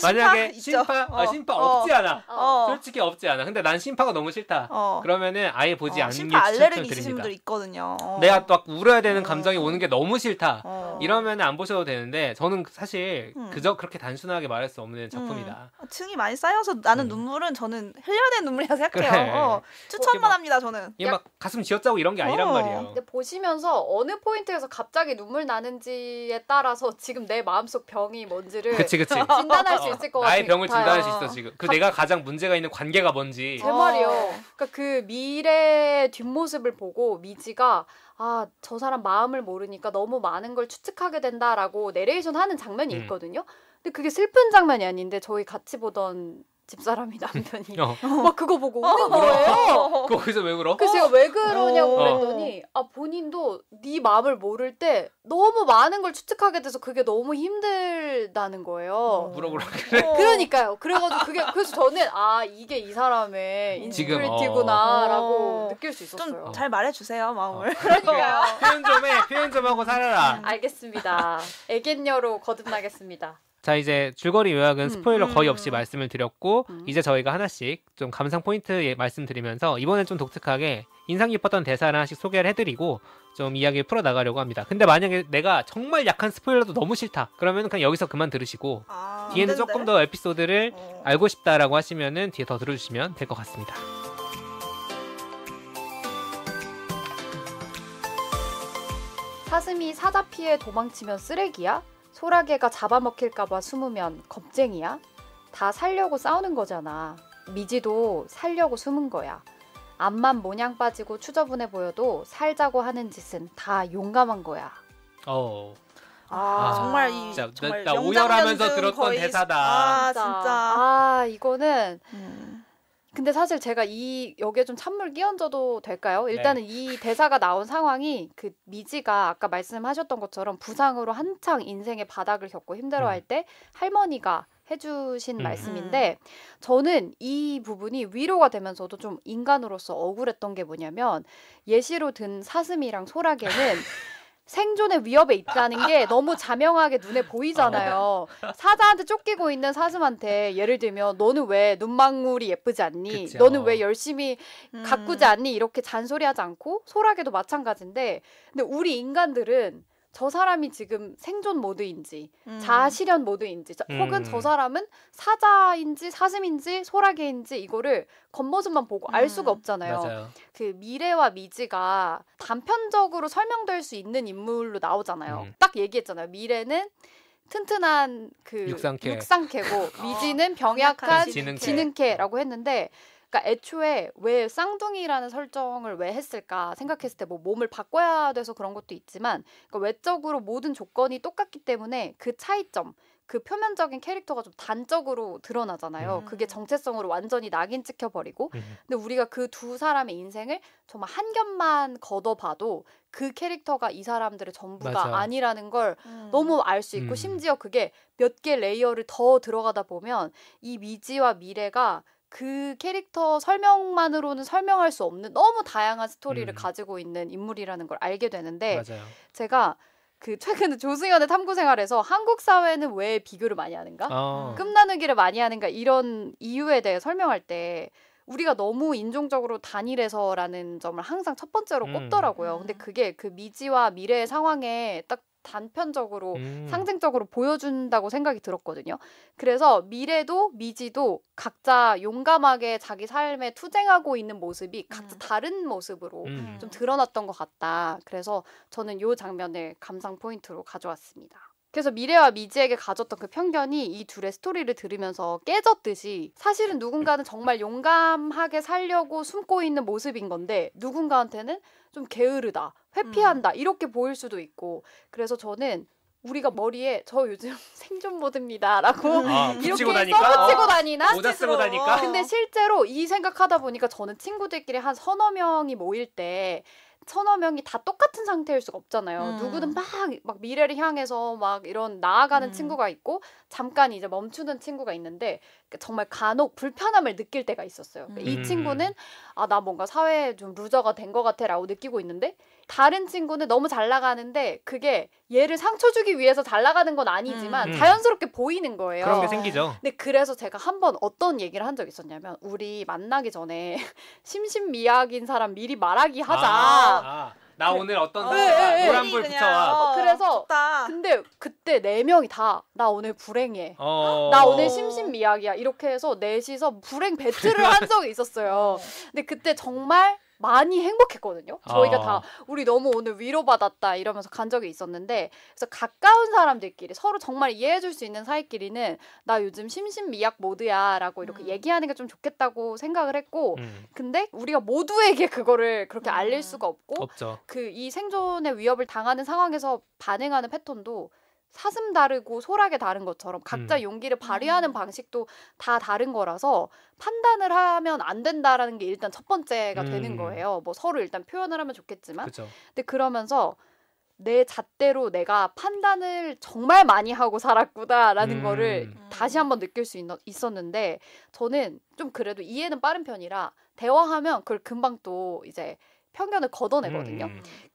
B: 만약에 심파 없지 않아. 솔직히 없지 않아. 근데 난 심파가 너무 싫다. 그러면은 아예 보지 않는 게
C: 심파 알레르기
B: 추천드립니다.
C: 있으신 분들 있거든요.
B: 내가 또 울어야 되는 감정이 오는 게 너무 싫다. 이러면 안 보셔도 되는데 저는 사실 그저 그렇게 단순하게 말할 수 없는 작품이다.
C: 층이 많이 쌓여서 나는 눈물은 저는 흘려야 되는 눈물이라 생각해요.
B: 그래.
C: 추천만 합니다. 저는.
B: 이게 막 가슴 쥐어짜고 이런 게 아니란 말이에요.
D: 근데 보시면서 어느 포인트에서 갑자기 눈물 나는지에 따라서 지금 내 마음속 병이 뭔지를
B: 그치.
D: 진단할 수 있을 것 같아요.
B: 나의 병을 진단할 수 있어 지금. 내가 가장 문제가 있는 관계가 뭔지.
D: 제 말이요. 그러니까 그 미래의 뒷모습을 보고 미지가 저 사람 마음을 모르니까 너무 많은 걸 추측하게 된다라고 내레이션 하는 장면이 있거든요. 근데 그게 슬픈 장면이 아닌데 저희 같이 보던 집사람이 남편이 막 그거 보고 우는 거예요.
B: 거기서 왜 울어?
D: 그래서 제가 왜 그러냐고 그랬더니 본인도 네 마음을 모를 때 너무 많은 걸 추측하게 돼서 그게 너무 힘들다는 거예요.
B: 물어보라
D: 그래. 그러니까요. 그래가지고 그래서 저는 이게 이 사람의 인스피리티구나라고 느낄 수 있었어요.
C: 좀 잘 말해주세요 마음을.
D: 그러니까요.
B: 표현 좀 하고 살아라.
D: 알겠습니다. 애견녀로 거듭나겠습니다.
B: 자 이제 줄거리 요약은 스포일러 거의 없이 말씀을 드렸고 이제 저희가 하나씩 좀 감상 포인트 말씀드리면서 이번엔 좀 독특하게 인상 깊었던 대사를 하나씩 소개를 해드리고 좀 이야기를 풀어나가려고 합니다. 근데 만약에 내가 정말 약한 스포일러도 너무 싫다 그러면 그냥 여기서 그만 들으시고 뒤에는 조금 더 에피소드를 알고 싶다라고 하시면은 뒤에 더 들어주시면 될 것 같습니다.
D: 사슴이 사자 피해 도망치면 쓰레기야? 소라게가 잡아먹힐까봐 숨으면 겁쟁이야? 다 살려고 싸우는 거잖아. 미지도 살려고 숨은 거야. 앞만 모냥 빠지고 추저분해 보여도 살자고 하는 짓은 다 용감한 거야.
C: 정말
B: 정말 나 오열하면서 들었던 대사다.
C: 진짜.
D: 이거는 근데 사실 제가 여기에 좀 찬물 끼얹어도 될까요? 일단은 이 대사가 나온 상황이 그 미지가 아까 말씀하셨던 것처럼 부상으로 한창 인생의 바닥을 겪고 힘들어할 때 할머니가 해주신 말씀인데 저는 이 부분이 위로가 되면서도 좀 인간으로서 억울했던 게 뭐냐면 예시로 든 사슴이랑 소라게는 생존의 위협에 있다는 게 너무 자명하게 눈에 보이잖아요. 사자한테 쫓기고 있는 사슴한테 예를 들면 너는 왜 눈망울이 예쁘지 않니?
B: 그쵸.
D: 너는 왜 열심히 가꾸지 않니? 이렇게 잔소리하지 않고 소라게도 마찬가지인데 근데 우리 인간들은 저 사람이 지금 생존 모드인지 자아실현 모드인지 혹은 저 사람은 사자인지 사슴인지 소라게인지 이거를 겉모습만 보고 알 수가 없잖아요.
B: 맞아요.
D: 그 미래와 미지가 단편적으로 설명될 수 있는 인물로 나오잖아요. 딱 얘기했잖아요. 미래는 튼튼한 그 육상캐고 미지는 병약한 지능캐라고 했는데 그러니까 애초에 왜 쌍둥이라는 설정을 왜 했을까 생각했을 때 뭐 몸을 바꿔야 돼서 그런 것도 있지만 그러니까 외적으로 모든 조건이 똑같기 때문에 그 차이점 그 표면적인 캐릭터가 좀 단적으로 드러나잖아요. 그게 정체성으로 완전히 낙인 찍혀버리고 근데 우리가 그 두 사람의 인생을 정말 한 겹만 걷어봐도 그 캐릭터가 이 사람들의 전부가 아니라는 걸 너무 알 수 있고 심지어 그게 몇 개 레이어를 더 들어가다 보면 이 미지와 미래가 그 캐릭터 설명만으로는 설명할 수 없는 너무 다양한 스토리를 가지고 있는 인물이라는 걸 알게 되는데
B: 맞아요.
D: 제가 그 최근에 조승연의 탐구생활에서 한국 사회는 왜 비교를 많이 하는가? 끝나누기를 많이 하는가? 이런 이유에 대해 설명할 때 우리가 너무 인종적으로 단일해서라는 점을 항상 첫 번째로 꼽더라고요. 근데 그게 그 미지와 미래의 상황에 딱 단편적으로 상징적으로 보여준다고 생각이 들었거든요. 그래서 미래도 미지도 각자 용감하게 자기 삶에 투쟁하고 있는 모습이 각자 다른 모습으로 좀 드러났던 것 같다. 그래서 저는 이 장면을 감상 포인트로 가져왔습니다. 그래서 미래와 미지에게 가졌던 그 편견이 이 둘의 스토리를 들으면서 깨졌듯이 사실은 누군가는 정말 용감하게 살려고 숨고 있는 모습인 건데 누군가한테는 좀 게으르다, 회피한다 이렇게 보일 수도 있고 그래서 저는 우리가 머리에 저 요즘 생존 모드입니다라고 이렇게 써붙이고 다니나?
B: 모자 쓰고 다니까?
D: 근데 실제로 이 생각하다 보니까 저는 친구들끼리 한 서너 명이 모일 때 서너 명이 다 똑같은 상태일 수가 없잖아요. 누구는 막 미래를 향해서 막 이런 나아가는 친구가 있고 잠깐 이제 멈추는 친구가 있는데 정말 간혹 불편함을 느낄 때가 있었어요. 이 친구는 나 뭔가 사회에 좀 루저가 된 것 같아라고 느끼고 있는데 다른 친구는 너무 잘 나가는데 그게 얘를 상처 주기 위해서 잘 나가는 건 아니지만 자연스럽게 보이는 거예요.
B: 그런 게 생기죠.
D: 근데 그래서 제가 한번 어떤 얘기를 한 적이 있었냐면 우리 만나기 전에 심신미약인 사람 미리 말하기 하자.
B: 나 오늘 어떤 노란불 붙여와.
D: 그래서 근데 그때 4명이 다 나 오늘 불행해. 나 오늘 심신미약이야. 이렇게 해서 넷이서 불행 배틀을 한 적이 있었어요. 근데 그때 정말 많이 행복했거든요. 저희가 다 우리 너무 오늘 위로받았다 이러면서 간 적이 있었는데 그래서 가까운 사람들끼리 서로 정말 이해해줄 수 있는 사이끼리는 나 요즘 심신미약 모드야 라고 이렇게 얘기하는 게 좀 좋겠다고 생각을 했고 근데 우리가 모두에게 그거를 그렇게 알릴 수가 없고 그 이 생존의 위협을 당하는 상황에서 반응하는 패턴도 사슴 다르고 소라게 다른 것처럼 각자 용기를 발휘하는 방식도 다 다른 거라서 판단을 하면 안 된다라는 게 일단 첫 번째가 되는 거예요. 뭐 서로 일단 표현을 하면 좋겠지만 근데 그러면서 내 잣대로 내가 판단을 정말 많이 하고 살았구나라는 거를 다시 한번 느낄 수 있었는데 저는 좀 그래도 이해는 빠른 편이라 대화하면 그걸 금방 또 이제 편견을 걷어내거든요.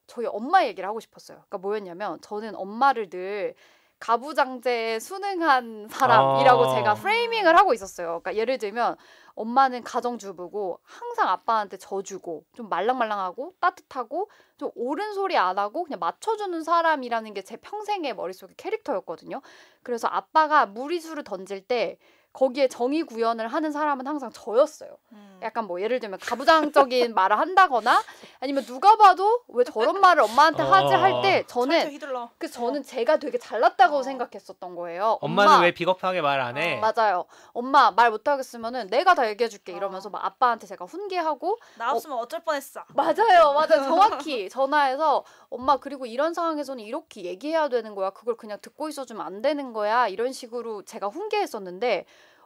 D: 저희 엄마 얘기를 하고 싶었어요. 그러니까 뭐였냐면 저는 엄마를 늘 가부장제에 순응한 사람이라고 제가 프레이밍을 하고 있었어요. 그러니까 예를 들면 엄마는 가정주부고 항상 아빠한테 져주고 좀 말랑말랑하고 따뜻하고 좀 옳은 소리 안 하고 그냥 맞춰주는 사람이라는 게 제 평생의 머릿속에 캐릭터였거든요. 그래서 아빠가 무리수를 던질 때 거기에 정의 구현을 하는 사람은 항상 저였어요. 약간 뭐 예를 들면 가부장적인 말을 한다거나 아니면 누가 봐도 왜 저런 말을 엄마한테 하지 할 때 저는 그래서 저는 제가 되게 잘났다고 생각했었던 거예요.
B: 엄마는 왜 비겁하게 말 안 해?
D: 맞아요. 엄마 말 못하겠으면은 내가 다 얘기해줄게 이러면서 막 아빠한테 제가 훈계하고
C: 나 없으면 어쩔 뻔했어.
D: 맞아요. 정확히 전화해서 엄마 그리고 이런 상황에서는 이렇게 얘기해야 되는 거야. 그걸 그냥 듣고 있어주면 안 되는 거야. 이런 식으로 제가 훈계했었는데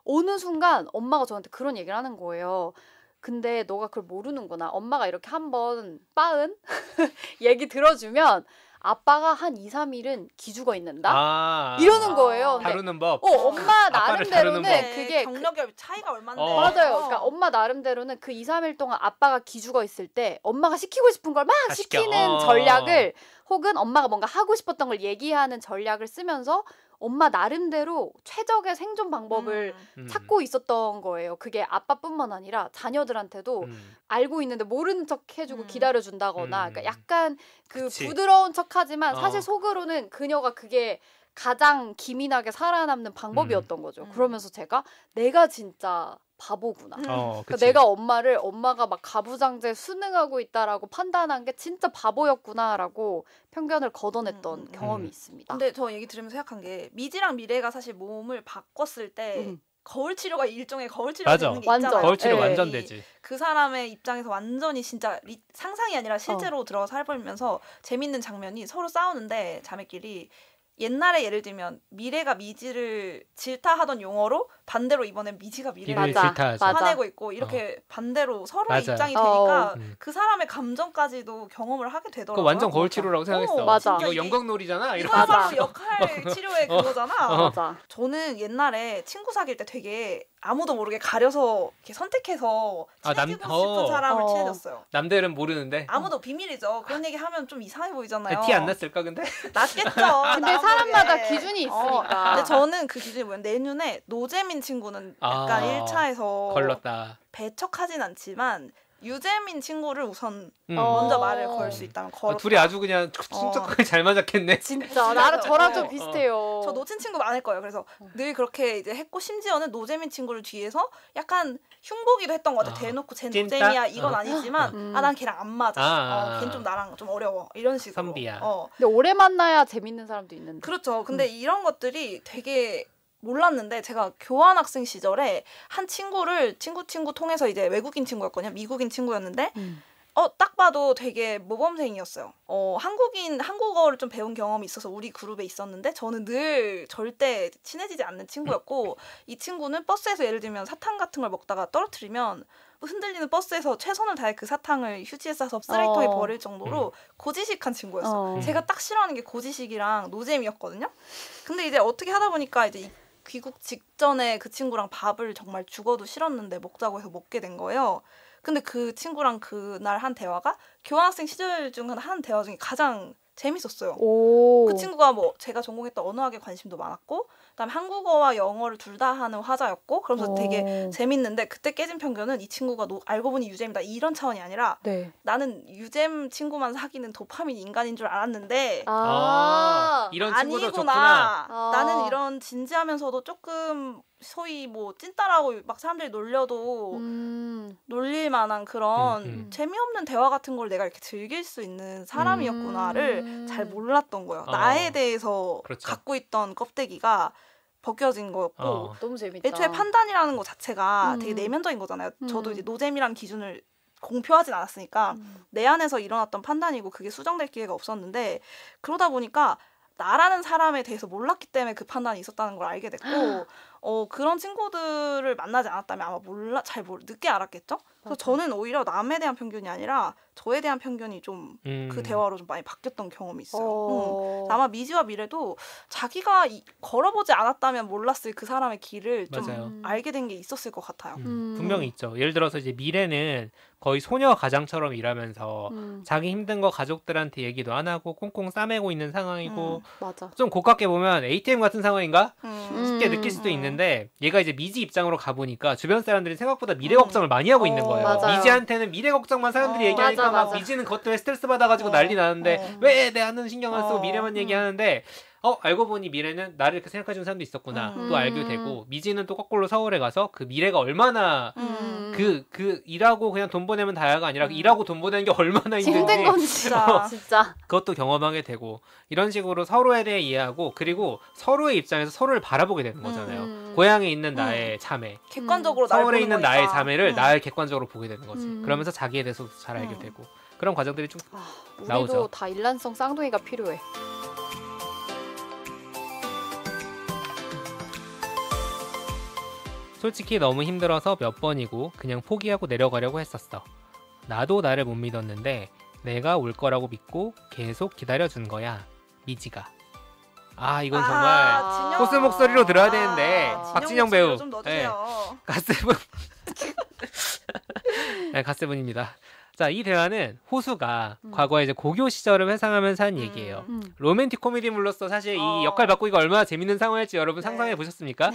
D: 어느 순간 엄마가 저한테 그런 얘기를 하는 거예요. 근데 너가 그걸 모르는구나. 엄마가 이렇게 한번 빠은 얘기 들어주면 아빠가 한 2, 3일은 기죽어 있는다? 이러는 거예요.
B: 다루는 법.
D: 엄마 나름대로는 그게
C: 경력의 차이가 얼마인데.
D: 맞아요. 그러니까 엄마 나름대로는 그 2, 3일 동안 아빠가 기죽어 있을 때 엄마가 시키고 싶은 걸 막 시키는 전략을 혹은 엄마가 뭔가 하고 싶었던 걸 얘기하는 전략을 쓰면서 엄마 나름대로 최적의 생존 방법을 찾고 있었던 거예요. 그게 아빠뿐만 아니라 자녀들한테도 알고 있는데 모르는 척 해주고 기다려준다거나 그러니까 약간 그 부드러운 척하지만 사실 속으로는 그녀가 그게 가장 기민하게 살아남는 방법이었던 거죠. 그러면서 제가 내가 진짜 바보구나. 그러니까 내가 엄마가 막 가부장제 순응하고 있다라고 판단한 게 진짜 바보였구나라고 편견을 걷어냈던 경험이 있습니다.
C: 근데 저 얘기 들으면서 생각한 게 미지랑 미래가 사실 몸을 바꿨을 때 거울 치료가 일종의 거울 치료가 되는 게 있잖아요.
B: 거울 치료 완전 되지.
C: 그 사람의 입장에서 완전히 진짜 상상이 아니라 실제로 들어가서 살펴보면서 재밌는 장면이 서로 싸우는데 자매끼리 옛날에 예를 들면 미래가 미지를 질타하던 용어로 반대로 이번엔 미지가 미래를 화내고 있고 이렇게 반대로 서로의 입장이 되니까 그 사람의 감정까지도 경험을 하게 되더라고요.
B: 그거 완전 거울 치료라고 생각했어.
D: 맞아.
B: 이거 연극놀이잖아.
C: 이거 바로 역할 치료의 그거잖아.
D: 맞아.
C: 저는 옛날에 친구 사귈 때 되게 아무도 모르게 가려서 이렇게 선택해서 친해지고 싶은 사람을 친해졌어요.
B: 남들은 모르는데
C: 아무도 비밀이죠. 그런 얘기 하면 좀 이상해 보이잖아요.
B: 티 안 났을까 근데?
C: 났겠죠.
D: 근데 사람마다 기준이 있으니까.
C: 근데 저는 그 기준이 뭐냐면 내 눈에 노재민 친구는 약간 1차에서
B: 걸렀다.
C: 배척하진 않지만 유잼인 친구를 우선 먼저 말을 걸 수 있다면 걸었다.
B: 둘이 아주 그냥 칭찬하게 잘 맞았겠네.
D: 진짜 나랑 저랑 좀 비슷해요.
C: 저 노친 친구 많을 거예요. 그래서 늘 그렇게 이제 했고 심지어는 노잼인 친구를 뒤에서 약간 흉보기도 했던 것 같아. 대놓고 쟤 노잼이야 이건 아니지만 난 걔랑 안 맞아. 걔는 좀 나랑 좀 어려워 이런 식으로.
B: 선비야.
D: 근데 오래 만나야 재밌는 사람도 있는데.
C: 그렇죠. 근데 이런 것들이 되게 몰랐는데 제가 교환학생 시절에 한 친구를 친구 통해서 이제 외국인 친구였거든요. 미국인 친구였는데 딱 봐도 되게 모범생이었어요. 한국어를 좀 배운 경험이 있어서 우리 그룹에 있었는데 저는 늘 절대 친해지지 않는 친구였고 이 친구는 버스에서 예를 들면 사탕 같은 걸 먹다가 떨어뜨리면 흔들리는 버스에서 최선을 다해 그 사탕을 휴지에 싸서 쓰레기통에 버릴 정도로 고지식한 친구였어요. 제가 딱 싫어하는 게 고지식이랑 노잼이었거든요. 근데 이제 어떻게 하다 보니까 이제 귀국 직전에 그 친구랑 밥을 정말 죽어도 싫었는데 먹자고 해서 먹게 된 거예요. 근데 그 친구랑 그날 한 대화가 교환학생 시절 중 한 대화 중에 가장 재밌었어요. 그 친구가 뭐 제가 전공했던 언어학에 관심도 많았고 그다음에 한국어와 영어를 둘 다 하는 화자였고 그러면서 되게 재밌는데 그때 깨진 편견은 이 친구가 알고 보니 유잼이다 이런 차원이 아니라 나는 유잼 친구만 사귀는 도파민 인간인 줄 알았는데
B: 이런 친구도
C: 아니구나.
B: 좋구나.
C: 나는 이런 진지하면서도 조금 소위 뭐 찐따라고 막 사람들이 놀려도 놀릴 만한 그런 재미없는 대화 같은 걸 내가 이렇게 즐길 수 있는 사람이었구나를 잘 몰랐던 거예요. 나에 대해서
B: 그렇죠.
C: 갖고 있던 껍데기가 벗겨진 거였고
D: 너무 재밌다.
C: 애초에 판단이라는 것 자체가 되게 내면적인 거잖아요. 저도 이제 노잼이라는 기준을 공표하진 않았으니까 내 안에서 일어났던 판단이고 그게 수정될 기회가 없었는데 그러다 보니까 나라는 사람에 대해서 몰랐기 때문에 그 판단이 있었다는 걸 알게 됐고 그런 친구들을 만나지 않았다면 아마 늦게 알았겠죠? 그래서 저는 오히려 남에 대한 편견이 아니라 저에 대한 편견이 좀 그 대화로 좀 많이 바뀌었던 경험이 있어요. 아마 미지와 미래도 자기가 걸어보지 않았다면 몰랐을 그 사람의 길을 좀 알게 된 게 있었을 것 같아요.
B: 분명히 있죠. 예를 들어서 이제 미래는 거의 소녀 가장처럼 일하면서 자기 힘든 거 가족들한테 얘기도 안 하고 꽁꽁 싸매고 있는 상황이고
D: 맞아.
B: 좀 고깝게 보면 ATM 같은 상황인가 쉽게 느낄 수도 있는데 얘가 이제 미지 입장으로 가보니까 주변 사람들이 생각보다 미래 걱정을 많이 하고 있는 거예요.
D: 맞아요.
B: 미지한테는 미래 걱정만 사람들이 얘기하니까 막 미지는 그것 때문에 스트레스 받아가지고 난리 나는데 왜 내 아는 신경 안 쓰고 미래만 얘기하는데 알고 보니 미래는 나를 이렇게 생각해주는 사람도 있었구나 또 알게 되고 미지는 또 거꾸로 서울에 가서 그 미래가 얼마나 그 일하고 그냥 돈 보내면 다야가 아니라 일하고 돈 보내는 게 얼마나
D: 힘든
B: 힘든지
D: 건지 진짜
B: 그것도 경험하게 되고 이런 식으로 서로에 대해 이해하고 그리고 서로의 입장에서 서로를 바라보게 되는 거잖아요. 고향에 있는 나의 자매
C: 객관적으로
B: 서울에 있는 나의 자매를 나를 객관적으로 보게 되는 거지. 그러면서 자기에 대해서도 잘 알게 되고 그런 과정들이 좀 나오죠.
D: 우리도 다 일란성 쌍둥이가 필요해.
B: 솔직히 너무 힘들어서 몇 번이고 그냥 포기하고 내려가려고 했었어. 나도 나를 못 믿었는데 내가 올 거라고 믿고 계속 기다려준 거야. 미지가. 이건 정말 호수 목소리로 들어야 되는데 박진영 배우
C: 좀 넣어주세요.
B: 갓세븐 갓세븐입니다. 자, 이 대화는 호수가 과거에 이제 고교 시절을 회상하면서 한 얘기예요. 로맨틱 코미디물로서 사실 이 역할 바꾸기가 얼마나 재밌는 상황일지 여러분 상상해 보셨습니까?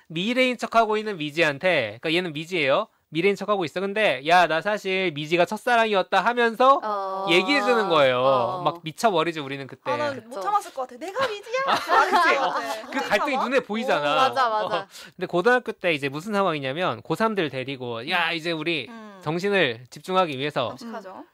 B: 미래인 척하고 있는 미지한테, 그러니까 얘는 미지예요. 미래인 척하고 있어. 근데 야, 나 사실 미지가 첫사랑이었다 하면서 얘기해주는 거예요. 막 미쳐버리지 우리는 그때.
C: 나 못 참았을 것 같아. 내가 미지야.
B: 그치? 그 갈등이 눈에 보이잖아.
D: 맞아.
B: 근데 고등학교 때 이제 무슨 상황이냐면 고3들 데리고 야, 이제 우리 정신을 집중하기 위해서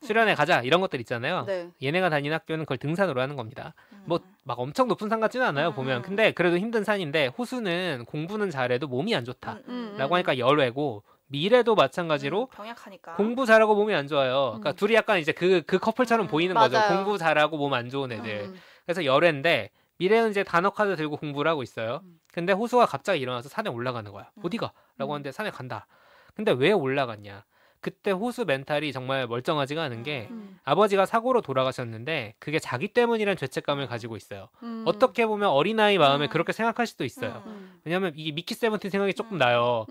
B: 수련회 가자 이런 것들 있잖아요.
D: 네.
B: 얘네가 다니는 학교는 그걸 등산으로 하는 겁니다. 뭐 막 엄청 높은 산 같지는 않아요 보면. 근데 그래도 힘든 산인데 호수는 공부는 잘해도 몸이 안 좋다 라고 하니까 열외고 미래도 마찬가지로
C: 병약하니까.
B: 공부 잘하고 몸이 안 좋아요. 그러니까 둘이 약간 이제 그 커플처럼 보이는 거죠.
D: 맞아요.
B: 공부 잘하고 몸 안 좋은 애들. 그래서 열애인데 미래는 이제 단어 카드 들고 공부를 하고 있어요. 근데 호수가 갑자기 일어나서 산에 올라가는 거야. 어디가? 라고 하는데 산에 간다. 근데 왜 올라갔냐? 그때 호수 멘탈이 정말 멀쩡하지가 않은 게 아버지가 사고로 돌아가셨는데 그게 자기 때문이라는 죄책감을 가지고 있어요. 어떻게 보면 어린아이 마음에 그렇게 생각할 수도 있어요. 왜냐면 이게 미키 세븐틴 생각이 조금 나요.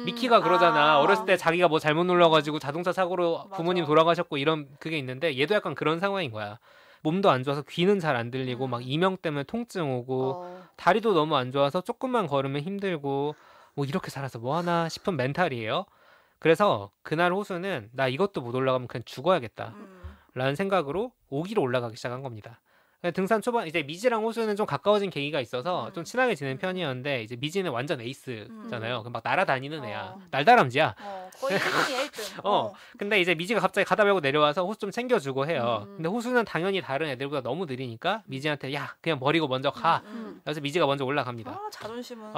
B: 미키가 그러잖아. 어렸을 때 자기가 뭐 잘못 눌러가지고 자동차 사고로 부모님 돌아가셨고 이런 그게 있는데 얘도 약간 그런 상황인 거야. 몸도 안 좋아서 귀는 잘 안 들리고 막 이명 때문에 통증 오고 다리도 너무 안 좋아서 조금만 걸으면 힘들고 뭐 이렇게 살아서 뭐 하나 싶은 멘탈이에요. 그래서 그날 호수는 나 이것도 못 올라가면 그냥 죽어야겠다 라는 생각으로 5기로 올라가기 시작한 겁니다. 등산 초반 이제 미지랑 호수는 좀 가까워진 계기가 있어서 좀 친하게 지낸 편이었는데 이제 미지는 완전 에이스잖아요. 막 날아다니는 애야. 날다람쥐야.
C: 거의 1등이야 1등.
B: 근데 이제 미지가 갑자기 가다 말고 내려와서 호수 좀 챙겨주고 해요. 근데 호수는 당연히 다른 애들보다 너무 느리니까 미지한테 야 그냥 버리고 먼저 가. 그래서 미지가 먼저 올라갑니다.
C: 자존심은.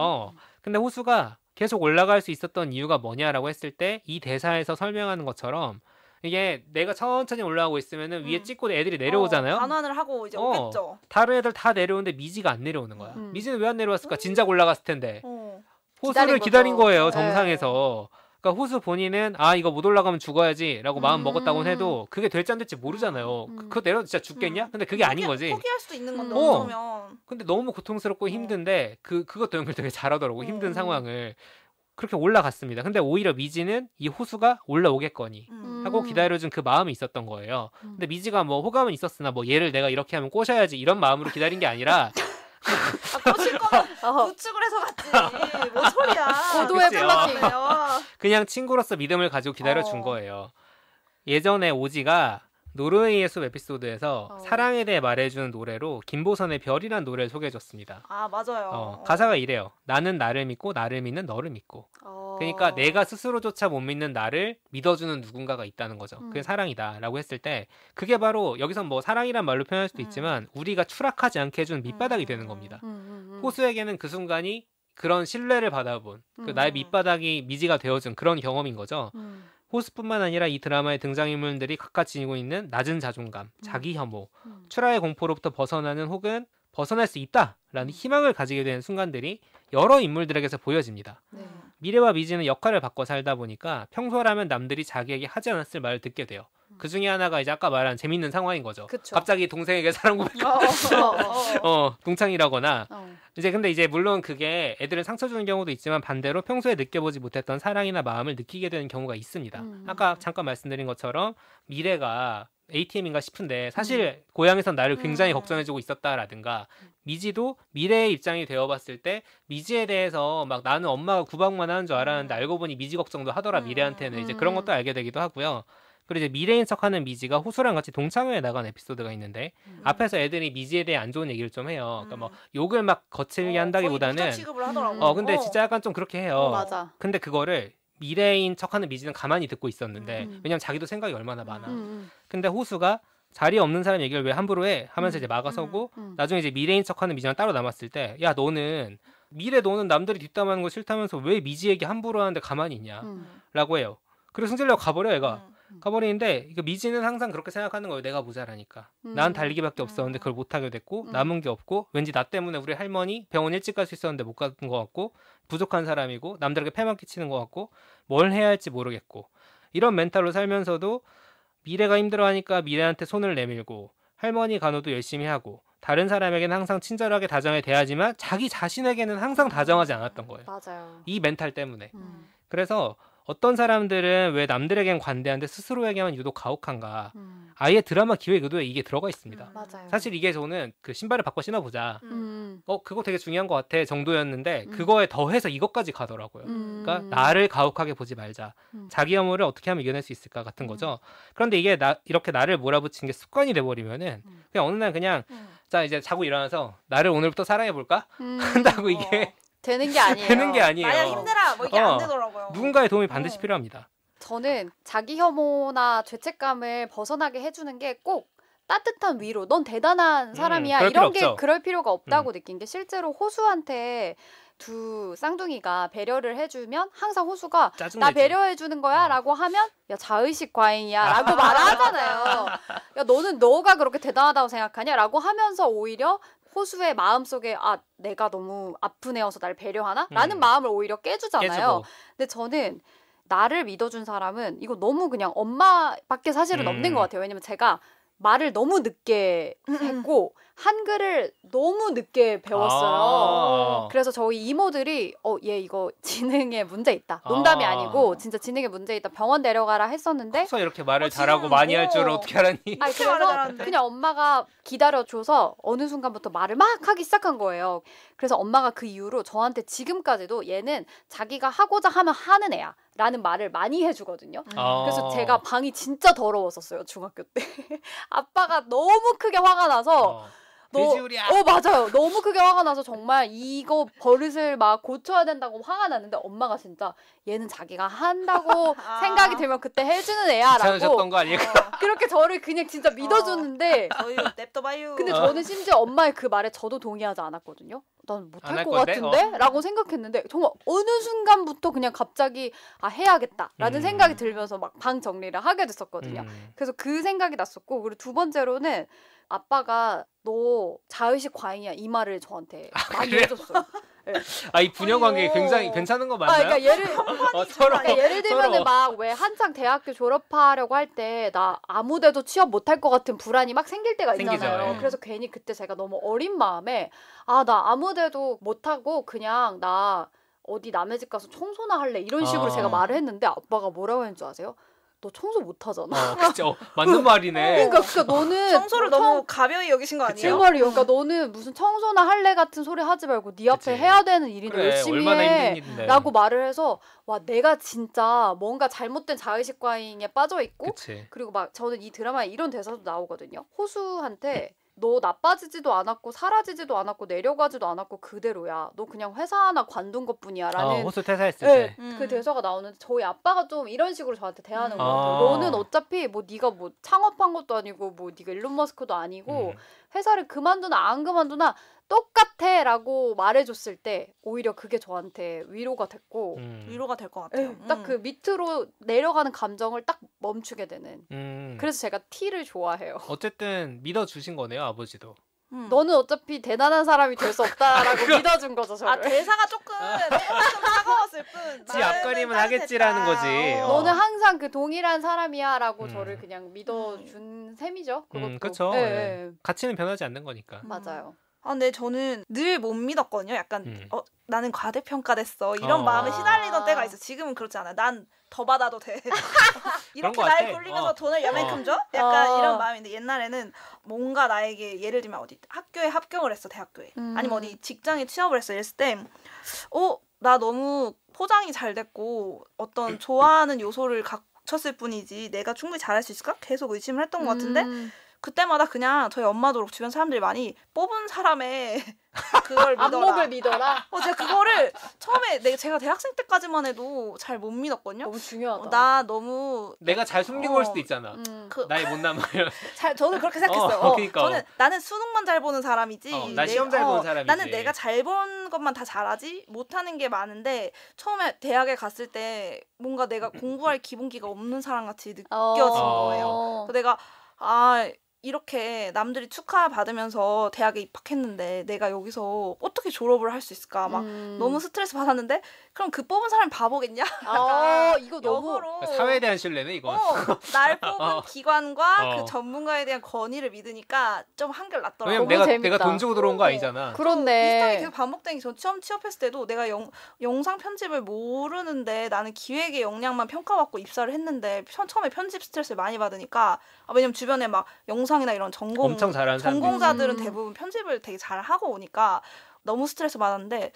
B: 근데 호수가 계속 올라갈 수 있었던 이유가 뭐냐라고 했을 때 이 대사에서 설명하는 것처럼 이게 내가 천천히 올라가고 있으면은 위에 찍고 애들이 내려오잖아요.
C: 반환을 하고 이제 오겠죠.
B: 다른 애들 다 내려오는데 미지가 안 내려오는 거야. 미지는 왜 안 내려왔을까? 진작 올라갔을 텐데. 호수를 기다린 거예요. 정상에서. 그러니까 호수 본인은 아 이거 못 올라가면 죽어야지라고 마음 먹었다고는 해도 그게 될지 안 될지 모르잖아요. 그거 내려도 진짜 죽겠냐? 근데 그게 아닌 거지.
C: 포기할 수도 있는 건데 어쩌면.
B: 근데 너무 고통스럽고 힘든데 그것도 연결 되게 잘하더라고. 힘든 상황을. 그렇게 올라갔습니다. 근데 오히려 미지는 이 호수가 올라오겠거니 하고 기다려준 그 마음이 있었던 거예요. 근데 미지가 뭐 호감은 있었으나 뭐 얘를 내가 이렇게 하면 꼬셔야지 이런 마음으로 기다린 게 아니라
C: 꼬실 거면 부축을 해서 갔지. 뭔 소리야.
D: 고도의 플러팅.
B: 그냥 친구로서 믿음을 가지고 기다려준 거예요. 예전에 오지가 노르웨이의 숲 에피소드에서 사랑에 대해 말해주는 노래로 김보선의 별이란 노래를 소개해줬습니다.
C: 아 맞아요.
B: 가사가 이래요. 나는 나를 믿고 나를 믿는 너를 믿고. 그러니까 내가 스스로조차 못 믿는 나를 믿어주는 누군가가 있다는 거죠. 그게 사랑이다 라고 했을 때 그게 바로 여기서 뭐 사랑이란 말로 표현할 수도 있지만 우리가 추락하지 않게 해주는 밑바닥이 되는 겁니다. 호수에게는 그 순간이 그런 신뢰를 받아본 그 나의 밑바닥이 미지가 되어준 그런 경험인 거죠. 호수뿐만 아니라 이 드라마의 등장인물들이 각각 지니고 있는 낮은 자존감, 자기 혐오, 출하의 공포로부터 벗어나는 혹은 벗어날 수 있다라는 희망을 가지게 되는 순간들이 여러 인물들에게서 보여집니다. 미래와 미지는 역할을 바꿔 살다 보니까 평소라면 남들이 자기에게 하지 않았을 말을 듣게 돼요. 그 중에 하나가 이제 아까 말한 재밌는 상황인 거죠.
D: 그쵸.
B: 갑자기 동생에게 사랑 고백하고 동창이라거나 이제 근데 이제 물론 그게 애들은 상처 주는 경우도 있지만 반대로 평소에 느껴보지 못했던 사랑이나 마음을 느끼게 되는 경우가 있습니다. 아까 잠깐 말씀드린 것처럼 미래가 ATM인가 싶은데 사실 고향에선 나를 굉장히 걱정해주고 있었다라든가 미지도 미래의 입장이 되어봤을 때 미지에 대해서 막 나는 엄마가 구박만 하는 줄 알았는데 알고 보니 미지 걱정도 하더라 미래한테는 이제 그런 것도 알게 되기도 하고요. 그리고 이제 미래인 척하는 미지가 호수랑 같이 동창회에 나간 에피소드가 있는데 앞에서 애들이 미지에 대해 안 좋은 얘기를 좀 해요. 그러니까 뭐 욕을 막 거칠게 한다기보다는
C: 취급을 하더라고.
B: 근데 진짜 약간 좀 그렇게 해요.
D: 맞아.
B: 근데 그거를 미래인 척하는 미지는 가만히 듣고 있었는데 왜냐면 자기도 생각이 얼마나 많아. 근데 호수가 자리에 없는 사람 얘기를 왜 함부로 해? 하면서 이제 막아서고 나중에 이제 미래인 척하는 미지랑 따로 남았을 때 야 너는 남들이 뒷담하는 거 싫다면서 왜 미지 얘기 함부로 하는데 가만히 있냐 라고 해요. 그래서 승질내고 가버려 얘가. 가버리는데 미지는 항상 그렇게 생각하는 거예요. 내가 모자라니까. 난 달리기밖에 없었는데 그걸 못하게 됐고 남은 게 없고 왠지 나 때문에 우리 할머니 병원 일찍 갈 수 있었는데 못 간 것 같고 부족한 사람이고 남들에게 패만 끼치는 것 같고 뭘 해야 할지 모르겠고 이런 멘탈로 살면서도 미래가 힘들어하니까 미래한테 손을 내밀고 할머니 간호도 열심히 하고 다른 사람에게는 항상 친절하게 다정하게 대하지만 자기 자신에게는 항상 다정하지 않았던 거예요.
D: 맞아요.
B: 이 멘탈 때문에. 그래서 어떤 사람들은 왜 남들에겐 관대한데 스스로에게만 유독 가혹한가. 아예 드라마 기획 의도에 이게 들어가 있습니다.
D: 맞아요.
B: 사실 이게 저는 그 신발을 바꿔 신어보자. 그거 되게 중요한 것 같아 정도였는데 그거에 더해서 이것까지 가더라고요. 그러니까 나를 가혹하게 보지 말자. 자기 혐오를 어떻게 하면 이겨낼 수 있을까 같은 거죠. 그런데 이게 이렇게 나를 몰아붙이는 게 습관이 돼버리면은 그냥 어느 날 그냥 자 이제 자고 일어나서 나를 오늘부터 사랑해볼까? 한다고 이게
D: 되는 게 아니에요.
B: 되는 게 아니에요.
C: 나야 힘내라 뭐 이게 안 되더라고요.
B: 누군가의 도움이 반드시 필요합니다.
D: 저는 자기 혐오나 죄책감을 벗어나게 해주는 게 꼭 따뜻한 위로. 넌 대단한 사람이야. 이런 게 그럴 필요가 없다고 느낀 게 실제로 호수한테 두 쌍둥이가 배려를 해주면 항상 호수가
B: 짜증내지.
D: 나 배려해주는 거야 라고 하면 야 자의식 과잉이야 라고 말하잖아요. 야 너는 너가 그렇게 대단하다고 생각하냐 라고 하면서 오히려 호수의 마음속에 내가 너무 아픈 애여서 날 배려하나? 라는 마음을 오히려 깨주잖아요. 깨주고. 근데 저는 나를 믿어준 사람은 이거 너무 그냥 엄마밖에 사실은 없는 것 같아요. 왜냐면 제가 말을 너무 늦게 했고 한글을 너무 늦게 배웠어요. 그래서 저희 이모들이 얘 이거 지능에 문제 있다. 농담이 아니고 진짜 지능에 문제 있다. 병원 데려가라 했었는데
B: 커서 이렇게 말을 잘하고 많이 할 줄 어떻게 알았니?
D: 아니 그래서 그냥 엄마가 기다려줘서 어느 순간부터 말을 막 하기 시작한 거예요. 그래서 엄마가 그 이후로 저한테 지금까지도 얘는 자기가 하고자 하면 하는 애야 라는 말을 많이 해주거든요. 그래서 제가 방이 진짜 더러웠었어요. 중학교 때. 아빠가 너무 크게 화가 나서
B: 돼지우리야.
D: 맞아요. 너무 크게 화가 나서 정말 이거 버릇을 막 고쳐야 된다고 화가 났는데 엄마가 진짜 얘는 자기가 한다고 생각이 들면 그때 해주는 애야라고.
B: 괜찮으셨던 거 아니에요?
D: 그렇게 저를 그냥 진짜 믿어주는데.
C: 냅둬봐요.
D: 근데 저는 심지어 엄마의 그 말에 저도 동의하지 않았거든요. 난 못할 것 같은데? 라고 생각했는데 정말 어느 순간부터 그냥 갑자기 해야겠다라는 생각이 들면서 막 방 정리를 하게 됐었거든요. 그래서 그 생각이 났었고 그리고 두 번째로는 아빠가 너 자의식 과잉이야 이 말을 저한테 많이 해줬어요. 네.
B: 이 부녀 관계 굉장히 괜찮은 거 맞나요?
D: 그러니까 예를 들면은 막 왜 한창 대학교 졸업하려고 할 때 나 아무데도 취업 못할 것 같은 불안이 막 생길 때가 있잖아요. 그래서 괜히 그때 제가 너무 어린 마음에 나 아무데도 못하고 그냥 나 어디 남의 집 가서 청소나 할래 이런 식으로 제가 말을 했는데 아빠가 뭐라고 했는 줄 아세요? 너 청소 못하잖아.
B: 그쵸. 맞는 말이네.
D: 그러니까 너는
C: 청소를 너무 가벼이 여기신 거 아니에요?
D: 제 말이요. 그러니까 너는 무슨 청소나 할래 같은 소리 하지 말고 네 앞에 해야 되는 일인데 열심히 해. 라고 말을 해서 와 내가 진짜 뭔가 잘못된 자의식 과잉에 빠져 있고 그리고 막 저는 이 드라마에 이런 대사도 나오거든요. 호수한테 너 나빠지지도 않았고 사라지지도 않았고 내려가지도 않았고 그대로야. 너 그냥 회사 하나 관둔 것뿐이야. 라는
B: 호수 퇴사했을 때.
D: 그 대사가 나오는데 저희 아빠가 좀 이런 식으로 저한테 대하는 것 같아요. 너는 어차피 뭐 네가 뭐 창업한 것도 아니고 뭐 네가 일론 머스크도 아니고 회사를 그만두나 안 그만두나 똑같아 라고 말해줬을 때 오히려 그게 저한테 위로가 됐고
C: 위로가 될 것 같아요.
D: 딱 그 밑으로 내려가는 감정을 딱 멈추게 되는 그래서 제가 T를 좋아해요.
B: 어쨌든 믿어주신 거네요 아버지도.
D: 너는 어차피 대단한 사람이 될 수 없다라고 믿어준 거죠 저를.
C: 대사가 조금 차가웠을 뿐.
B: 지 앞가림은 하겠지라는 거지.
D: 너는 항상 그 동일한 사람이야 라고 저를 그냥 믿어준 셈이죠. 그것도.
B: 그렇죠. 가치는 변하지 않는 거니까.
D: 맞아요.
C: 근데 저는 늘 못 믿었거든요. 약간 나는 과대평가됐어. 이런 마음에 시달리던 때가 있어. 지금은 그렇지 않아요. 난 더 받아도 돼. 이렇게 날 굴리면서 돈을 야만큼 줘? 약간 이런 마음인데 옛날에는 뭔가 나에게 예를 들면 어디 학교에 합격을 했어. 대학교에. 아니면 어디 직장에 취업을 했어. 이랬을 때 나 너무 포장이 잘 됐고 어떤 좋아하는 요소를 갖췄을 뿐이지 내가 충분히 잘할 수 있을까? 계속 의심을 했던 것 같은데 그때마다 그냥 저희 엄마도 그렇고 주변 사람들이 많이 뽑은 사람의 그걸 믿어라.
D: 안목을 믿어라.
C: 제가 그거를 처음에 제가 대학생 때까지만 해도 잘 못 믿었거든요.
D: 너무 중요하다.
C: 나 너무
B: 내가 잘 숨기고 올 수도 있잖아. 나의 못난 말을.
C: 저는 그렇게 생각했어요.
B: 그러니까.
C: 나는 수능만 잘 보는 사람이지.
B: 나 시험 잘 보는 사람이지.
C: 나는 내가 잘 본 것만 다 잘하지 못하는 게 많은데 처음에 대학에 갔을 때 뭔가 내가 공부할 기본기가 없는 사람 같이 느껴진 거예요. 그래서 내가 이렇게 남들이 축하받으면서 대학에 입학했는데 내가 여기서 어떻게 졸업을 할 수 있을까 막 너무 스트레스 받았는데 그럼 그 뽑은 사람이 바보겠냐?
D: 이거 너무
B: 사회에 대한 신뢰네 이건.
C: 날 뽑은 기관과 그 전문가에 대한 권위를 믿으니까 좀 한결 낫더라고.
B: 왜냐면 내가 돈 주고 들어온 거 아니잖아.
D: 그렇네.
C: 비슷하게 계속 반복되는 게 전 처음 취업했을 때도 내가 영상 편집을 모르는데 나는 기획의 역량만 평가받고 입사를 했는데 처음에 편집 스트레스를 많이 받으니까 왜냐면 주변에 막 영상이나 이런
B: 엄청 잘하는
C: 전공자들은 대부분 편집을 되게 잘 하고 오니까 너무 스트레스 받았는데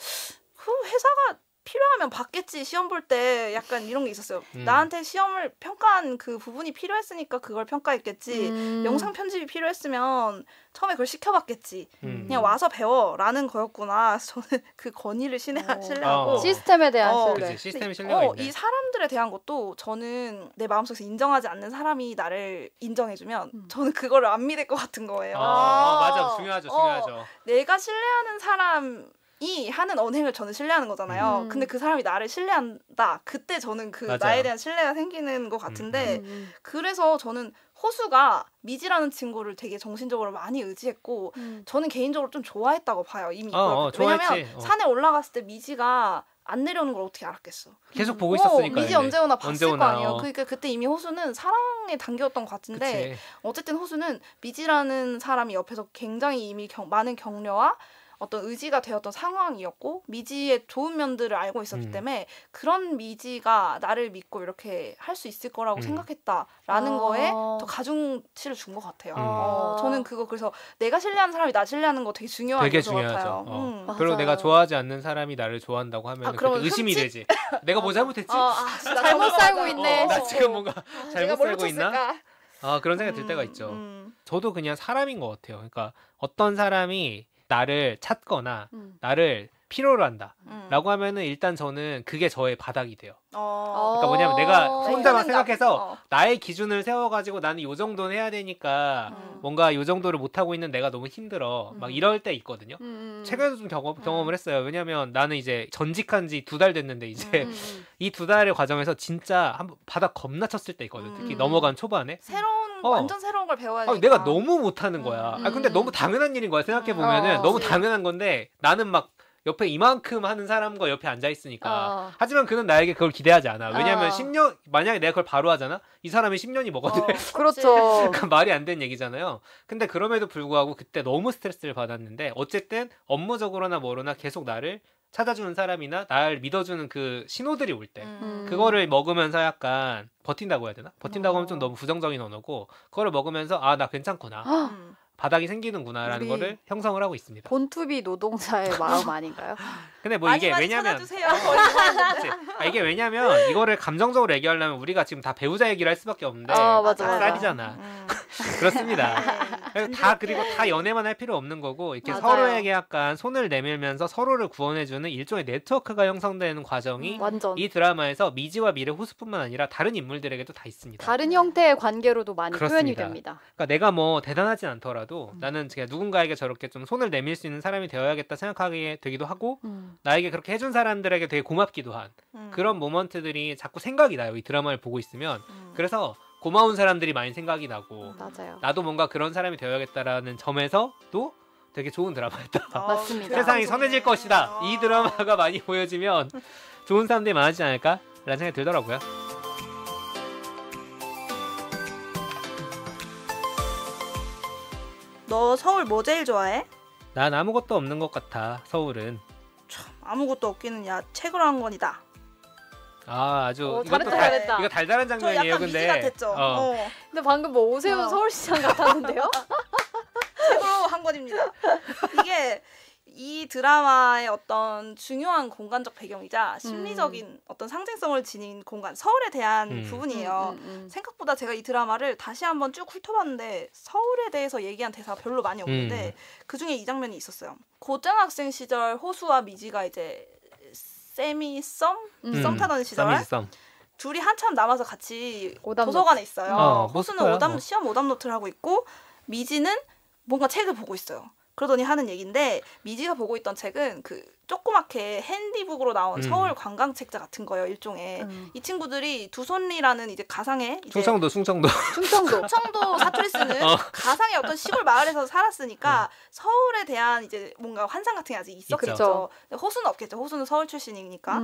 C: 회사가 필요하면 받겠지 시험 볼 때 약간 이런 게 있었어요. 나한테 시험을 평가한 그 부분이 필요했으니까 그걸 평가했겠지. 영상 편집이 필요했으면 처음에 그걸 시켜봤겠지. 그냥 와서 배워라는 거였구나. 저는 그 권위를 신뢰하고
D: 시스템에 대한 신뢰.
B: 그치, 시스템에 신뢰가 있네.
C: 이 사람들에 대한 것도 저는 내 마음속에서 인정하지 않는 사람이 나를 인정해주면 저는 그거를 안 믿을 것 같은 거예요.
B: 맞아. 중요하죠.
C: 내가 신뢰하는 사람이 하는 언행을 저는 신뢰하는 거잖아요. 근데 그 사람이 나를 신뢰한다. 그때 저는 그 나에 대한 신뢰가 생기는 것 같은데 그래서 저는 호수가 미지라는 친구를 되게 정신적으로 많이 의지했고 저는 개인적으로 좀 좋아했다고 봐요. 이미 왜냐면 산에 올라갔을 때 미지가 안 내려오는 걸 어떻게 알았겠어.
B: 계속 보고 있었으니까.
C: 미지 언제 오나 봤을 거 아니에요. 그러니까 그때 이미 호수는 사랑에 담겼던 것 같은데
B: 그치.
C: 어쨌든 호수는 미지라는 사람이 옆에서 굉장히 이미 많은 격려와 어떤 의지가 되었던 상황이었고 미지의 좋은 면들을 알고 있었기 때문에 그런 미지가 나를 믿고 이렇게 할 수 있을 거라고 생각했다라는 거에 더 가중치를 준 것 같아요. 저는 그거 그래서 내가 신뢰하는 사람이 나 신뢰하는 거 되게 중요한 요소 같아요.
B: 그리고 내가 좋아하지 않는 사람이 나를 좋아한다고 하면 그때 의심이 되지. 내가 뭐 잘못했지?
D: 잘못 살고 있네.
B: 나 지금 뭔가 잘못 살고 있나? 그런 생각이 들 때가 있죠. 저도 그냥 사람인 것 같아요. 그러니까 어떤 사람이 나를 찾거나 나를 필요로 한다 라고 하면은 일단 저는 그게 저의 바닥이 돼요. 그러니까 뭐냐면 내가 혼자만 생각해서 나의 기준을 세워가지고 나는 요 정도는 해야 되니까 뭔가 요 정도를 못하고 있는 내가 너무 힘들어 막 이럴 때 있거든요. 최근에도 좀 경험을 했어요. 왜냐면 나는 이제 전직한 지 2달 됐는데 이제 이 2달의 과정에서 진짜 한번 바닥 겁나 쳤을 때 있거든. 특히 넘어간 초반에
C: 완전 새로운 걸 배워야 되니까.
B: 내가 너무 못하는 거야. 근데 너무 당연한 일인 거야. 생각해보면은 너무 당연한 건데 나는 막 옆에 이만큼 하는 사람과 옆에 앉아있으니까 하지만 그는 나에게 그걸 기대하지 않아. 왜냐면 10년 만약에 내가 그걸 바로 하잖아? 이 사람이 10년이 먹어도
D: 그렇죠.
B: 그러니까 말이 안 되는 얘기잖아요. 근데 그럼에도 불구하고 그때 너무 스트레스를 받았는데 어쨌든 업무적으로나 뭐로나 계속 나를 찾아주는 사람이나 날 믿어주는 그 신호들이 올 때 그거를 먹으면서 약간 버틴다고 해야 되나? 버틴다고 하면 좀 너무 부정적인 언어고 그거를 먹으면서 나 괜찮구나. 바닥이 생기는구나라는 거를 형성을 하고 있습니다.
D: 본투비 노동자의 마음 아닌가요?
B: 근데 뭐 이게 왜냐면 이게 왜냐면 이거를 감정적으로 얘기하려면 우리가 지금 다 배우자 얘기를 할 수밖에 없는데
D: 맞아.
B: 쌀이잖아. 그렇습니다. 다 그리고 다 연애만 할 필요 없는 거고 이렇게
D: 맞아요.
B: 서로에게 약간 손을 내밀면서 서로를 구원해주는 일종의 네트워크가 형성되는 과정이
D: 완전.
B: 이 드라마에서 미지와 미래 호수뿐만 아니라 다른 인물들에게도 다 있습니다.
D: 다른 형태의 관계로도 많이
B: 그렇습니다.
D: 표현이 됩니다.
B: 그러니까 내가 뭐 대단하진 않더라도 나는 제가 누군가에게 저렇게 좀 손을 내밀 수 있는 사람이 되어야겠다 생각하게 되기도 하고 나에게 그렇게 해준 사람들에게 되게 고맙기도 한 그런 모먼트들이 자꾸 생각이 나요. 이 드라마를 보고 있으면. 그래서 고마운 사람들이 많이 생각이 나고
D: 맞아요.
B: 나도 뭔가 그런 사람이 되어야겠다라는 점에서도 되게 좋은 드라마였다.
D: 맞습니다.
B: 세상이 선해질 것이다. 이 드라마가 많이 보여지면 좋은 사람들이 많아지지 않을까? 라는 생각이 들더라고요.
C: 너 서울 뭐 제일 좋아해?
B: 난 아무것도 없는 것 같아. 서울은.
C: 참, 아무것도 없기는 야 책으로 한 권이다.
B: 아주
D: 잘했다.
B: 이거 달달한 장면이에요.
C: 약간 미지 같았죠.
D: 근데 방금 뭐 오세훈 서울시장 같았는데요?
C: 책으로 한 권입니다. 이게 이 드라마의 어떤 중요한 공간적 배경이자 심리적인 어떤 상징성을 지닌 공간, 서울에 대한 부분이에요. 생각보다 제가 이 드라마를 다시 한번 쭉 훑어봤는데 서울에 대해서 얘기한 대사가 별로 많이 없는데 그중에 이 장면이 있었어요. 고등학생 시절 호수와 미지가 이제 썸 타던 시절 둘이 한참 남아서 같이 도서관에 있어요. 호수는 시험 오답 노트를 하고 있고 미지는 뭔가 책을 보고 있어요. 그러더니 하는 얘기인데 미지가 보고 있던 책은 그 조그맣게 핸디북으로 나온 서울 관광책자 같은 거예요. 일종의. 이 친구들이 두손리라는 이제 가상의 이제
B: 충청도
C: 충청도 사투리 쓰는 가상의 어떤 시골 마을에서 살았으니까 서울에 대한 이제 뭔가 환상 같은 게 아직 있었겠죠. 호수는 없겠죠. 호수는 서울 출신이니까.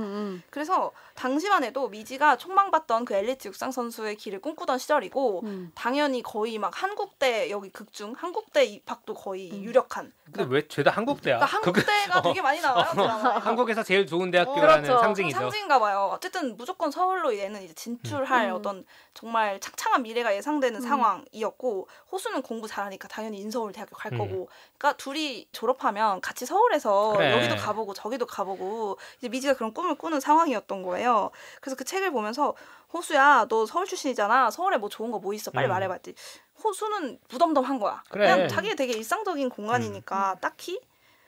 C: 그래서 당시만 해도 미지가 촉망받던 그 엘리트 육상 선수의 길을 꿈꾸던 시절이고 당연히 거의 막 한국대 여기 극중 한국대 입학도 거의 유력한.
B: 근데 왜 죄다 한국대야?
C: 그러니까 한국대가 되게 많이 나와요.
B: 한국에서 제일 좋은 대학교라는
D: 그렇죠.
B: 상징이죠.
C: 상징인가 봐요. 어쨌든 무조건 서울로 얘는 이제 진출할 어떤 정말 창창한 미래가 예상되는 상황이었고 호수는 공부 잘하니까 당연히 인서울 대학교 갈 거고 그러니까 둘이 졸업하면 같이 서울에서 여기도 가보고 저기도 가보고 이제 미지가 그런 꿈을 꾸는 상황이었던 거예요. 그래서 그 책을 보면서 호수야 너 서울 출신이잖아. 서울에 뭐 좋은 거 뭐 있어? 빨리 말해봐 했더니 호수는 무덤덤한 거야. 그냥 자기 되게 일상적인 공간이니까 딱히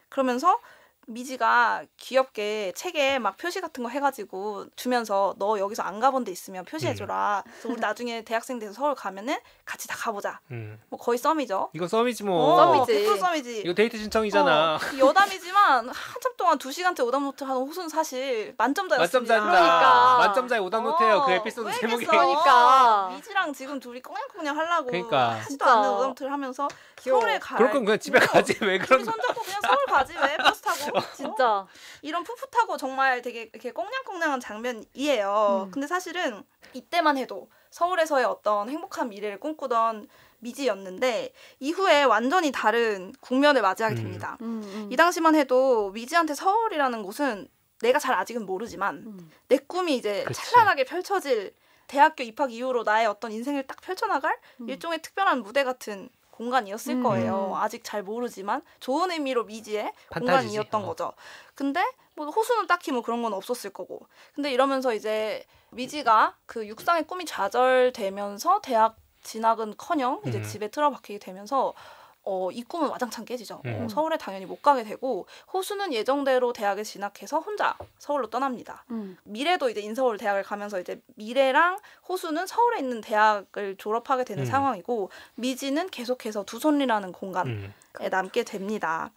C: 그러면서 미지가 귀엽게 책에 막 표시 같은 거 해가지고 주면서 너 여기서 안 가본 데 있으면 표시해줘라. 그래서 우리 나중에 대학생 돼서 서울 가면은 같이 다 가보자. 뭐 거의 썸이죠.
B: 이거 썸이지 뭐.
D: 썸이지.
C: 100% 썸이지.
B: 이거 데이트 신청이잖아.
C: 여담이지만 한참 동안 2시간째 오답노트 하는 호수는 사실 만점자였습니다.
B: 만점자입니다. 만점자의 오답노트예요. 그 에피소드 제목이.
D: 그러니까.
C: 미지랑 지금 둘이 꽁냥꽁냥 하려고
B: 그러니까.
C: 하지도 않는 우정틀 하면서 서울에 갈.
B: 그럴 거면 그냥 집에 가지 왜 그런
C: 둘이 손잡고 그냥 서울 가지 왜 버스 타고.
D: 진짜.
C: 이런 풋풋하고 정말 되게 이렇게 꽁냥꽁냥한 장면이에요. 근데 사실은 이때만 해도 서울에서의 어떤 행복한 미래를 꿈꾸던 미지였는데 이후에 완전히 다른 국면을 맞이하게 됩니다. 이 당시만 해도 미지한테 서울이라는 곳은 내가 잘 아직은 모르지만 내 꿈이 이제
B: 그치.
C: 찬란하게 펼쳐질 대학교 입학 이후로 나의 어떤 인생을 딱 펼쳐나갈 일종의 특별한 무대 같은 공간이었을 거예요. 아직 잘 모르지만 좋은 의미로 미지의
B: 판타지지.
C: 공간이었던 거죠. 근데 뭐 호수는 딱히 뭐 그런 건 없었을 거고. 근데 이러면서 이제 미지가 그 육상의 꿈이 좌절되면서 대학 진학은커녕 이제 집에 틀어박히게 되면서 이 꿈은 와장창 깨지죠. 서울에 당연히 못 가게 되고 호수는 예정대로 대학에 진학해서 혼자 서울로 떠납니다. 미래도 이제 인서울 대학을 가면서 이제 미래랑 호수는 서울에 있는 대학을 졸업하게 되는 상황이고 미지는 계속해서 두손리라는 공간에 남게 됩니다.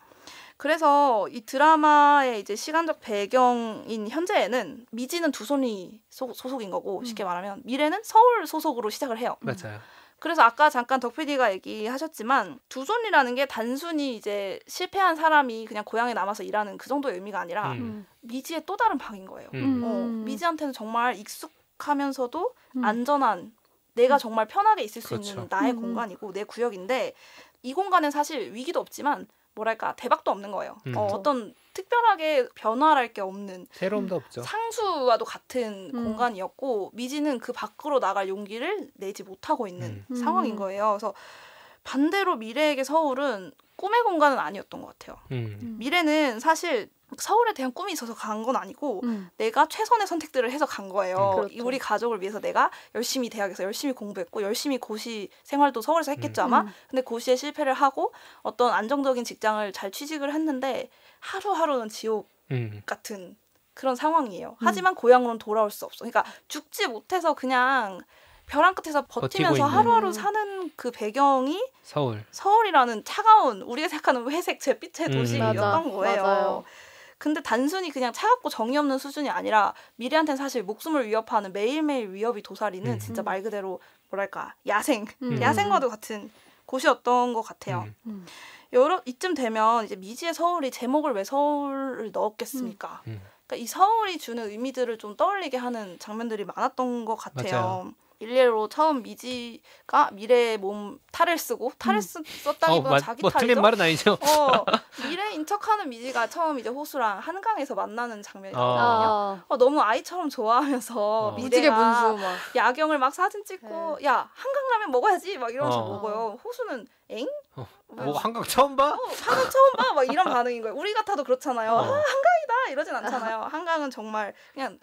C: 그래서 이 드라마의 이제 시간적 배경인 현재에는 미지는 두손리 소속인 거고 쉽게 말하면 미래는 서울 소속으로 시작을 해요.
B: 맞아요.
C: 그래서 아까 잠깐 덕 PD가 얘기하셨지만 두손이라는 게 단순히 이제 실패한 사람이 그냥 고향에 남아서 일하는 그 정도의 의미가 아니라 미지의 또 다른 방인 거예요. 미지한테는 정말 익숙하면서도 안전한 내가 정말 편하게 있을 수
B: 그렇죠.
C: 있는 나의 공간이고 내 구역인데 이 공간은 사실 위기도 없지만 뭐랄까 대박도 없는 거예요. 어떤 특별하게 변화할 게 없는
B: 새로움도 없죠.
C: 상수와도 같은 공간이었고 미지는 그 밖으로 나갈 용기를 내지 못하고 있는 상황인 거예요. 그래서 반대로 미래에게 서울은 꿈의 공간은 아니었던 것 같아요. 미래는 사실 서울에 대한 꿈이 있어서 간 건 아니고 내가 최선의 선택들을 해서 간 거예요.
D: 그렇죠.
C: 우리 가족을 위해서 내가 열심히 대학에서 열심히 공부했고 열심히 고시 생활도 서울에서 했겠죠 아마. 근데 고시에 실패를 하고 어떤 안정적인 직장을 잘 취직을 했는데 하루하루는 지옥 같은 그런 상황이에요. 하지만 고향으로는 돌아올 수 없어. 그러니까 죽지 못해서 그냥 벼랑 끝에서 버티면서 하루하루 사는 그 배경이 서울이라는 차가운 우리가 생각하는 회색 잿빛의 도시였던 거예요.
D: 맞아요.
C: 근데 단순히 그냥 차갑고 정이 없는 수준이 아니라 미래한테는 사실 목숨을 위협하는 매일매일 위협이 도사리는 진짜 말 그대로 뭐랄까 야생과도 같은 곳이었던 것 같아요. 이쯤 되면 이제 미지의 서울이 제목을 왜 서울을 넣었겠습니까? 그러니까 이 서울이 주는 의미들을 좀 떠올리게 하는 장면들이 많았던 것 같아요.
B: 맞아요.
C: 일례로 처음 미지가 미래의 몸 탈을 쓰고 탈을 썼다기보다 자기 탈이죠.
B: 틀린 말은 아니죠.
C: 미래인 척하는 미지가 처음 이제 호수랑 한강에서 만나는 장면이 나오거든요. 너무 아이처럼 좋아하면서
D: 무지개
C: 미래가
D: 분수 막
C: 야경을 막 사진 찍고 야 한강라면 먹어야지 막 이러면서 먹어요. 호수는 엥?
B: 뭐 한강 처음 봐?
C: 한강 처음 봐? 막 이런 반응인 거예요. 우리 같아도 그렇잖아요. 한강이다 이러진 않잖아요. 한강은 정말 그냥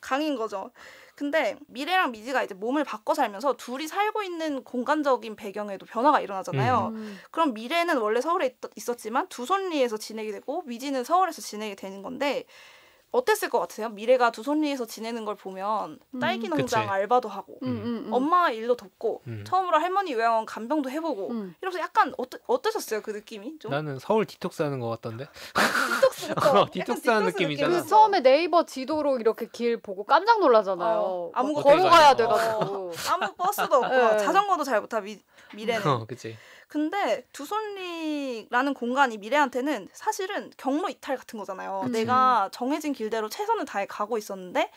C: 강인 거죠. 근데 미래랑 미지가 이제 몸을 바꿔 살면서 둘이 살고 있는 공간적인 배경에도 변화가 일어나잖아요. 그럼 미래는 원래 서울에 있었지만 두손리에서 지내게 되고 미지는 서울에서 지내게 되는 건데 어땠을 것 같으세요? 미래가 두손리에서 지내는 걸 보면 딸기 농장
B: 그치.
C: 알바도 하고 엄마 일도 돕고 처음으로 할머니 요양원 간병도 해보고 이러면서 약간 어떠셨어요? 그 느낌이? 좀?
B: 나는 서울 디톡스 하는 것 같던데.
C: 디톡스
B: 하는 느낌이잖아.
D: 그 처음에 네이버 지도로 이렇게 길 보고 깜짝 놀라잖아요.
C: 아무것도
D: 걸어가야 돼가지고
C: 아무 버스도 없고 자전거도 잘 못 타 미래는.
B: 그치.
C: 근데 두손리라는 공간이 미래한테는 사실은 경로 이탈 같은 거잖아요. 내가 정해진 길대로 최선을 다해 가고 있었는데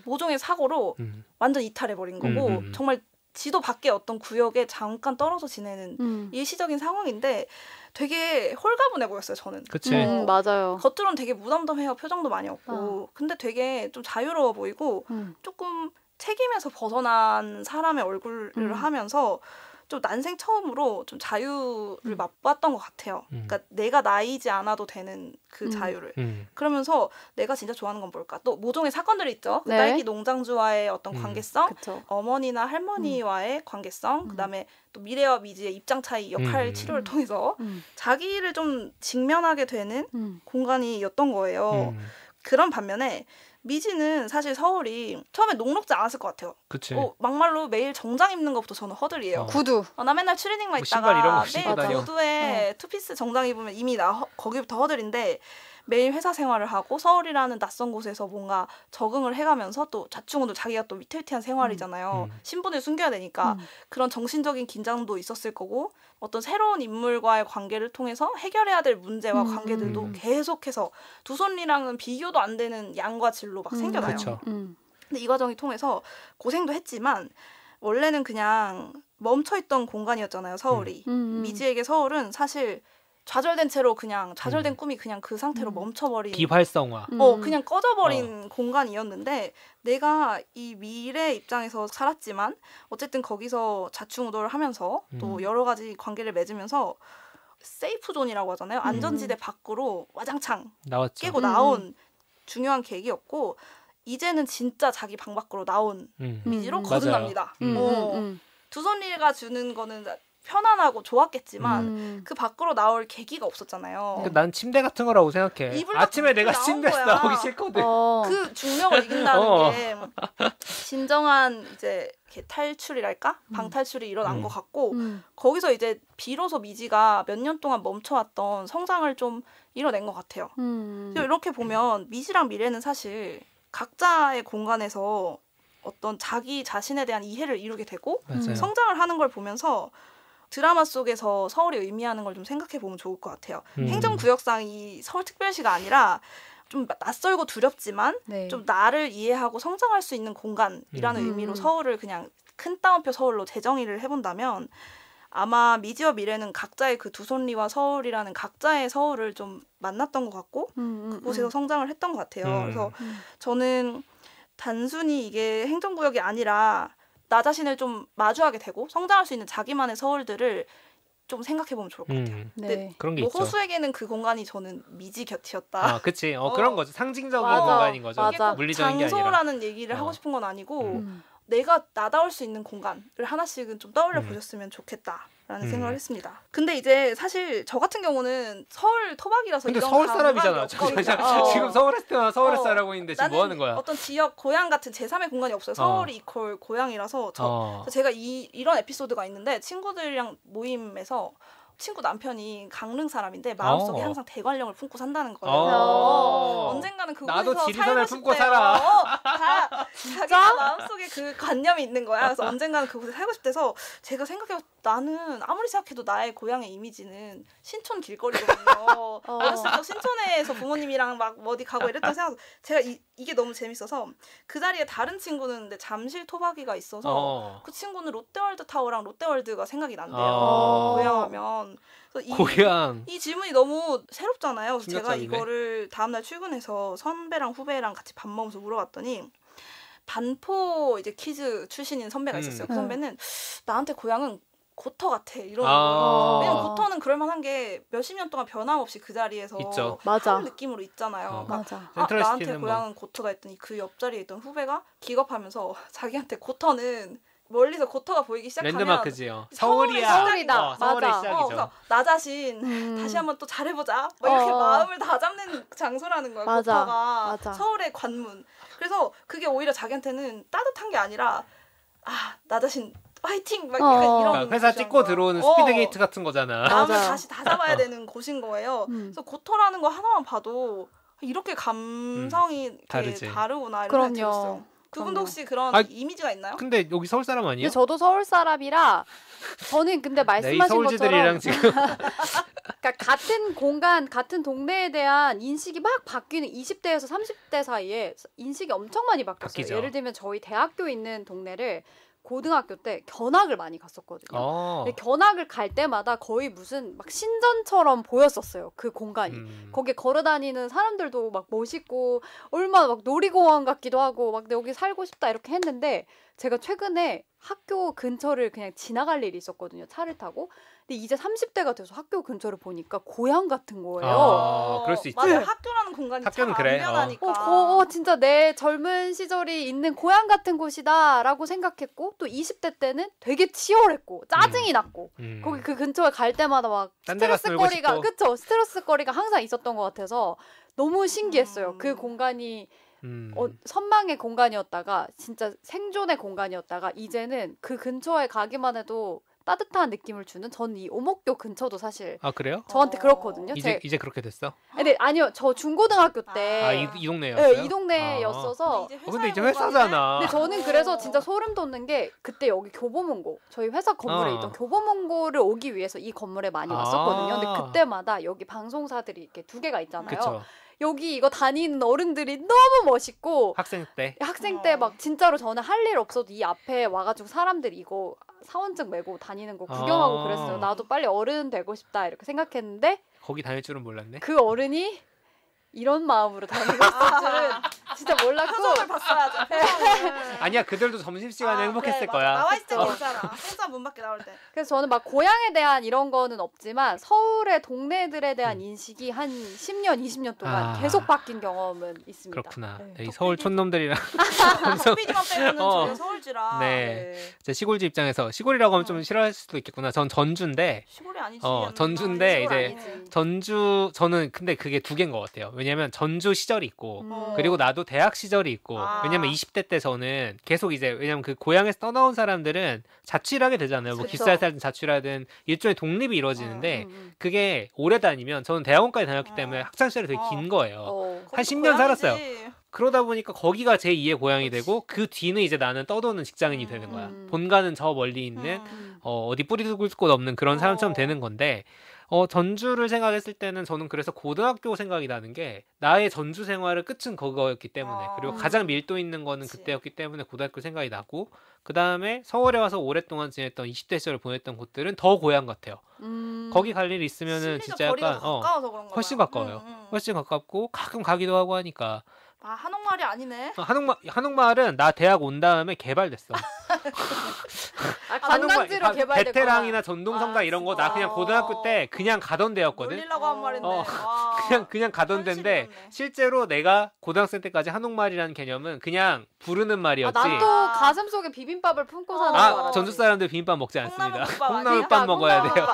C: 모종의 사고로 완전 이탈해버린 거고 정말 지도 밖의 어떤 구역에 잠깐 떨어져 지내는 일시적인 상황인데 되게 홀가분해 보였어요, 저는.
B: 그치.
D: 맞아요.
C: 겉으로는 되게 무덤덤해요. 표정도 많이 없고. 근데 되게 좀 자유로워 보이고 조금 책임에서 벗어난 사람의 얼굴을 하면서 좀 난생 처음으로 좀 자유를 맛봤던 것 같아요. 그러니까 내가 나이지 않아도 되는 그 자유를. 그러면서 내가 진짜 좋아하는 건 뭘까? 또 모종의 사건들이 있죠. 그 딸기 농장주와의 어떤 관계성,
D: 그쵸.
C: 어머니나 할머니와의 관계성, 그다음에 또 미래와 미지의 입장 차이, 역할 치료를 통해서 자기를 좀 직면하게 되는 공간이었던 거예요. 그런 반면에 미지는 사실 서울이 처음에 녹록지 않았을 것 같아요.
B: 그치.
C: 막말로 매일 정장 입는 것부터 저는 허들이에요.
D: 구두.
C: 나 맨날 추리닝만
B: 뭐 신발 이런
C: 입다가
B: 거 신고
C: 매일
B: 다녀.
C: 구두에 투피스 정장 입으면 이미 나 거기부터 허들인데 매일 회사 생활을 하고 서울이라는 낯선 곳에서 뭔가 적응을 해가면서 또 자충우도 자기가 또 위태위태한 생활이잖아요. 신분을 숨겨야 되니까 그런 정신적인 긴장도 있었을 거고 어떤 새로운 인물과의 관계를 통해서 해결해야 될 문제와 관계들도 계속해서 두손리랑은 비교도 안 되는 양과 질로 막 생겨나요. 근데 이 과정이 통해서 고생도 했지만 원래는 그냥 멈춰있던 공간이었잖아요. 서울이. 미지에게 서울은 사실 좌절된 채로 그냥 좌절된 꿈이 그냥 그 상태로 멈춰버린
B: 비활성화.
C: 그냥 꺼져버린 공간이었는데 내가 이 미래 입장에서 살았지만 어쨌든 거기서 자충우돌을 하면서 또 여러 가지 관계를 맺으면서 세이프 존이라고 하잖아요. 안전지대 밖으로 와장창
B: 나왔죠.
C: 깨고 나온 중요한 계기였고 이제는 진짜 자기 방 밖으로 나온 미지로 거듭납니다. 두손리가 주는 거는 편안하고 좋았겠지만 그 밖으로 나올 계기가 없었잖아요.
B: 난 침대 같은 거라고 생각해. 아침에 내가 침대에서 나오기 싫거든.
C: 그 중력을 이긴다는 게 진정한 이제 탈출이랄까? 방탈출이 일어난 것 같고 거기서 이제 비로소 미지가 몇 년 동안 멈춰왔던 성장을 좀 이뤄낸 것 같아요. 이렇게 보면 미지랑 미래는 사실 각자의 공간에서 어떤 자기 자신에 대한 이해를 이루게 되고 성장을 하는 걸 보면서 드라마 속에서 서울이 의미하는 걸 좀 생각해 보면 좋을 것 같아요. 행정구역상 이 서울특별시가 아니라 좀 낯설고 두렵지만 좀 나를 이해하고 성장할 수 있는 공간이라는 의미로 서울을 그냥 큰 따옴표 서울로 재정의를 해본다면 아마 미지와 미래는 각자의 그 두손리와 서울이라는 각자의 서울을 좀 만났던 것 같고 그곳에서 성장을 했던 것 같아요. 그래서 저는 단순히 이게 행정구역이 아니라 나 자신을 좀 마주하게 되고 성장할 수 있는 자기만의 서울들을 좀 생각해보면 좋을 것 같아요. 근데
B: 그런 게
C: 뭐
B: 있죠.
C: 호수에게는 그 공간이 저는 미지 곁이었다.
B: 아, 그치. 그런 거죠. 상징적인 공간인 거죠.
D: 맞아.
B: 물리적인 게 아니라.
C: 장소라는 얘기를 하고 싶은 건 아니고 내가 나다울 수 있는 공간을 하나씩은 좀 떠올려 보셨으면 좋겠다라는 생각을 했습니다. 근데 이제 사실 저 같은 경우는 서울 토박이라서
B: 근데
C: 이런
B: 서울 사람이잖아.
C: 지금
B: 서울에서 살고 있는데 지금 뭐 하는 거야?
C: 어떤 지역 고향 같은 제3의 공간이 없어요. 서울이 이퀄 고향이라서 제가 이런 에피소드가 있는데 친구들이랑 모임에서 친구 남편이 강릉 사람인데 마음속에 항상 대관령을 품고 산다는 거예요. 언젠가는 그곳에서
B: 나도 지리산을 품고
C: 싶대요.
B: 살아.
C: 자기가 마음속에 그 관념이 있는 거야. 그래서 언젠가는 그곳에 살고 싶대서 제가 생각해서 나는 아무리 생각해도 나의 고향의 이미지는 신촌 길거리거든요. 어렸을 때 신촌에서 부모님이랑 막 어디 가고 이랬던 생각. 제가 이게 너무 재밌어서 그 자리에 다른 친구는 근데 잠실 토박이가 있어서 그 친구는 롯데월드 타워랑 롯데월드가 생각이 난대요. 고향하면.
B: 고향.
C: 이 질문이 너무 새롭잖아요. 그래서 제가
B: 충격적이네.
C: 이거를 다음날 출근해서 선배랑 후배랑 같이 밥 먹으면서 물어봤더니 반포 이제 퀴즈 출신인 선배가 있었어요. 그 선배는 나한테 고향은 고터 같아 이러는 거예요. 왜냐면 고터는 그럴만한 게 몇십 년 동안 변함없이 그 자리에서
B: 있죠.
C: 한 느낌으로 있잖아요.
D: 맞아.
C: 나한테 고향은 고터가 했더니 그 옆자리에 있던 후배가 기겁하면서 자기한테 고터는 멀리서 고터가 보이기 시작하면
B: 랜드마크지요. 서울이야.
D: 서울이다.
B: 서울의
D: 맞아.
B: 시작이죠.
C: 그래서 나 자신 다시 한번 또 잘해보자. 뭐 이렇게 마음을 다 잡는 장소라는 거예요.
D: 맞아.
C: 고터가
D: 맞아.
C: 서울의 관문. 그래서 그게 오히려 자기한테는 따뜻한 게 아니라 나 자신 화이팅! 막 약간 이런
B: 그러니까 회사 찍고
C: 곳이었던
B: 들어오는
C: 거야.
B: 스피드 게이트 같은 거잖아.
C: 마음을 다시 다 잡아야 되는 곳인 거예요. 그래서 고터라는 거 하나만 봐도 이렇게 감성이 이렇게 다르구나 이런 생각이 들었어요. 그분도 혹시 그런 이미지가 있나요?
B: 근데 여기 서울 사람 아니에요?
D: 근데 저도 서울 사람이라 저는 근데 말씀하신
B: 서울지들이랑
D: 것처럼
B: 지금
D: 그러니까 같은 공간, 같은 동네에 대한 인식이 막 바뀌는 20대에서 30대 사이에 인식이 엄청 많이 바뀌었어요.
B: 바뀌죠.
D: 예를 들면 저희 대학교 있는 동네를 고등학교 때 견학을 많이 갔었거든요. 근데 견학을 갈 때마다 거의 무슨 막 신전처럼 보였었어요. 그 공간이. 거기에 걸어다니는 사람들도 막 멋있고 얼마나 막 놀이공원 같기도 하고 막 여기 살고 싶다 이렇게 했는데 제가 최근에 학교 근처를 그냥 지나갈 일이 있었거든요. 차를 타고. 근데 이제 30대가 돼서 학교 근처를 보니까 고향 같은 거예요.
B: 그럴 수 있지.
C: 맞아요. 학교라는 공간이
B: 학교는
C: 참
B: 그래.
C: 안면하니까.
D: 진짜 내 젊은 시절이 있는 고향 같은 곳이다라고 생각했고 또 20대 때는 되게 치열했고 짜증이 났고 거기 그 근처에 갈 때마다 막 스트레스거리가 스트레스거리가 항상 있었던 것 같아서 너무 신기했어요. 그 공간이 선망의 공간이었다가 진짜 생존의 공간이었다가 이제는 그 근처에 가기만 해도 따뜻한 느낌을 주는 저는 이 오목교 근처도 사실
B: 아 그래요?
D: 저한테 그렇거든요.
B: 이제 그렇게 됐어?
D: 근데 아니요. 저 중고등학교 때
B: 이 동네였어요?
D: 네, 이 동네였어서
B: 근데 이제 회사잖아.
D: 근데 저는 그래서 진짜 소름 돋는 게 그때 여기 교보문고 저희 회사 건물에 있던 교보문고를 오기 위해서 이 건물에 많이 왔었거든요. 근데 그때마다 여기 방송사들이 이렇게 2개가 있잖아요.
B: 그쵸.
D: 여기 이거 다니는 어른들이 너무 멋있고
B: 학생 때
D: 막 진짜로 저는 할 일 없어도 이 앞에 와가지고 사람들이 이거 사원증 메고 다니는 거 구경하고 그랬어요. 나도 빨리 어른 되고 싶다 이렇게 생각했는데
B: 거기 다닐 줄은 몰랐네.
D: 그 어른이 이런 마음으로 다니고 있을 줄은 진짜 몰랐고.
C: 표정을 봤어야죠.
B: 아니야 그들도 점심시간에 행복했을 거야.
C: 나와 있을 때 괜찮아. 회사 문 밖에 나올 때.
D: 그래서 저는 막 고향에 대한 이런 거는 없지만 서울의 동네들에 대한 인식이 한 10년, 20년 동안 계속 바뀐 경험은 있습니다.
B: 그렇구나.
D: 네.
B: 이 서울 촌놈들이랑
C: 덕비디만 빼고는 저희 서울지라.
B: 네. 제 시골지 입장에서 시골이라고 하면 좀 싫어할 수도 있겠구나. 전 전주인데.
C: 시골이 아니지.
B: 전주인데 이제
D: 아니지.
B: 전주 저는 근데 그게 2개인 것 같아요. 왜냐면 전주 시절이 있고 그리고 나도 대학 시절이 있고 왜냐면 20대 때 저는 계속 이제 왜냐면 그 고향에서 떠나온 사람들은 자취를 하게 되잖아요. 뭐 기숙사에 살든 자취라든 일종의 독립이 이루어지는데 그게 오래 다니면 저는 대학원까지 다녔기 때문에 학창 시절이 되게 긴 거예요. 한 10년 살았어요. 그러다 보니까 거기가 제 2의 고향이 되고 그 뒤는 이제 나는 떠도는 직장인이 되는 거야. 본가는 저 멀리 있는 어디 뿌리도 굵을 곳 없는 그런 사람처럼 되는 건데 전주를 생각했을 때는 저는 그래서 고등학교 생각이 나는 게 나의 전주 생활의 끝은 그거였기 때문에 그리고 가장 밀도 있는 거는 그때였기 때문에 고등학교 생각이 나고 그 다음에 서울에 와서 오랫동안 지냈던 20대 시절을 보냈던 곳들은 더 고향 같아요. 거기 갈 일 있으면은 진짜 약간 훨씬 가까워요. 훨씬 가깝고 가끔 가기도 하고 하니까.
C: 아 한옥마을이 아니네.
B: 한옥마을은 나 대학 온 다음에 개발됐어.
D: 관광지로 개발됐구나.
B: 베테랑이나 전동성당 이런 거 나 그냥 고등학교 때 그냥 가던 데였거든.
C: 놀리려고 한 말인데.
B: 그냥 가던 데인데 실제로 내가 고등학생 때까지 한옥마을이라는 개념은 그냥 부르는 말이었지.
D: 난 또 가슴 속에 비빔밥을 품고 사는 줄 알았지.
B: 전주 사람들 비빔밥 먹지 않습니다.
C: 콩나물밥
B: 먹어야 돼요.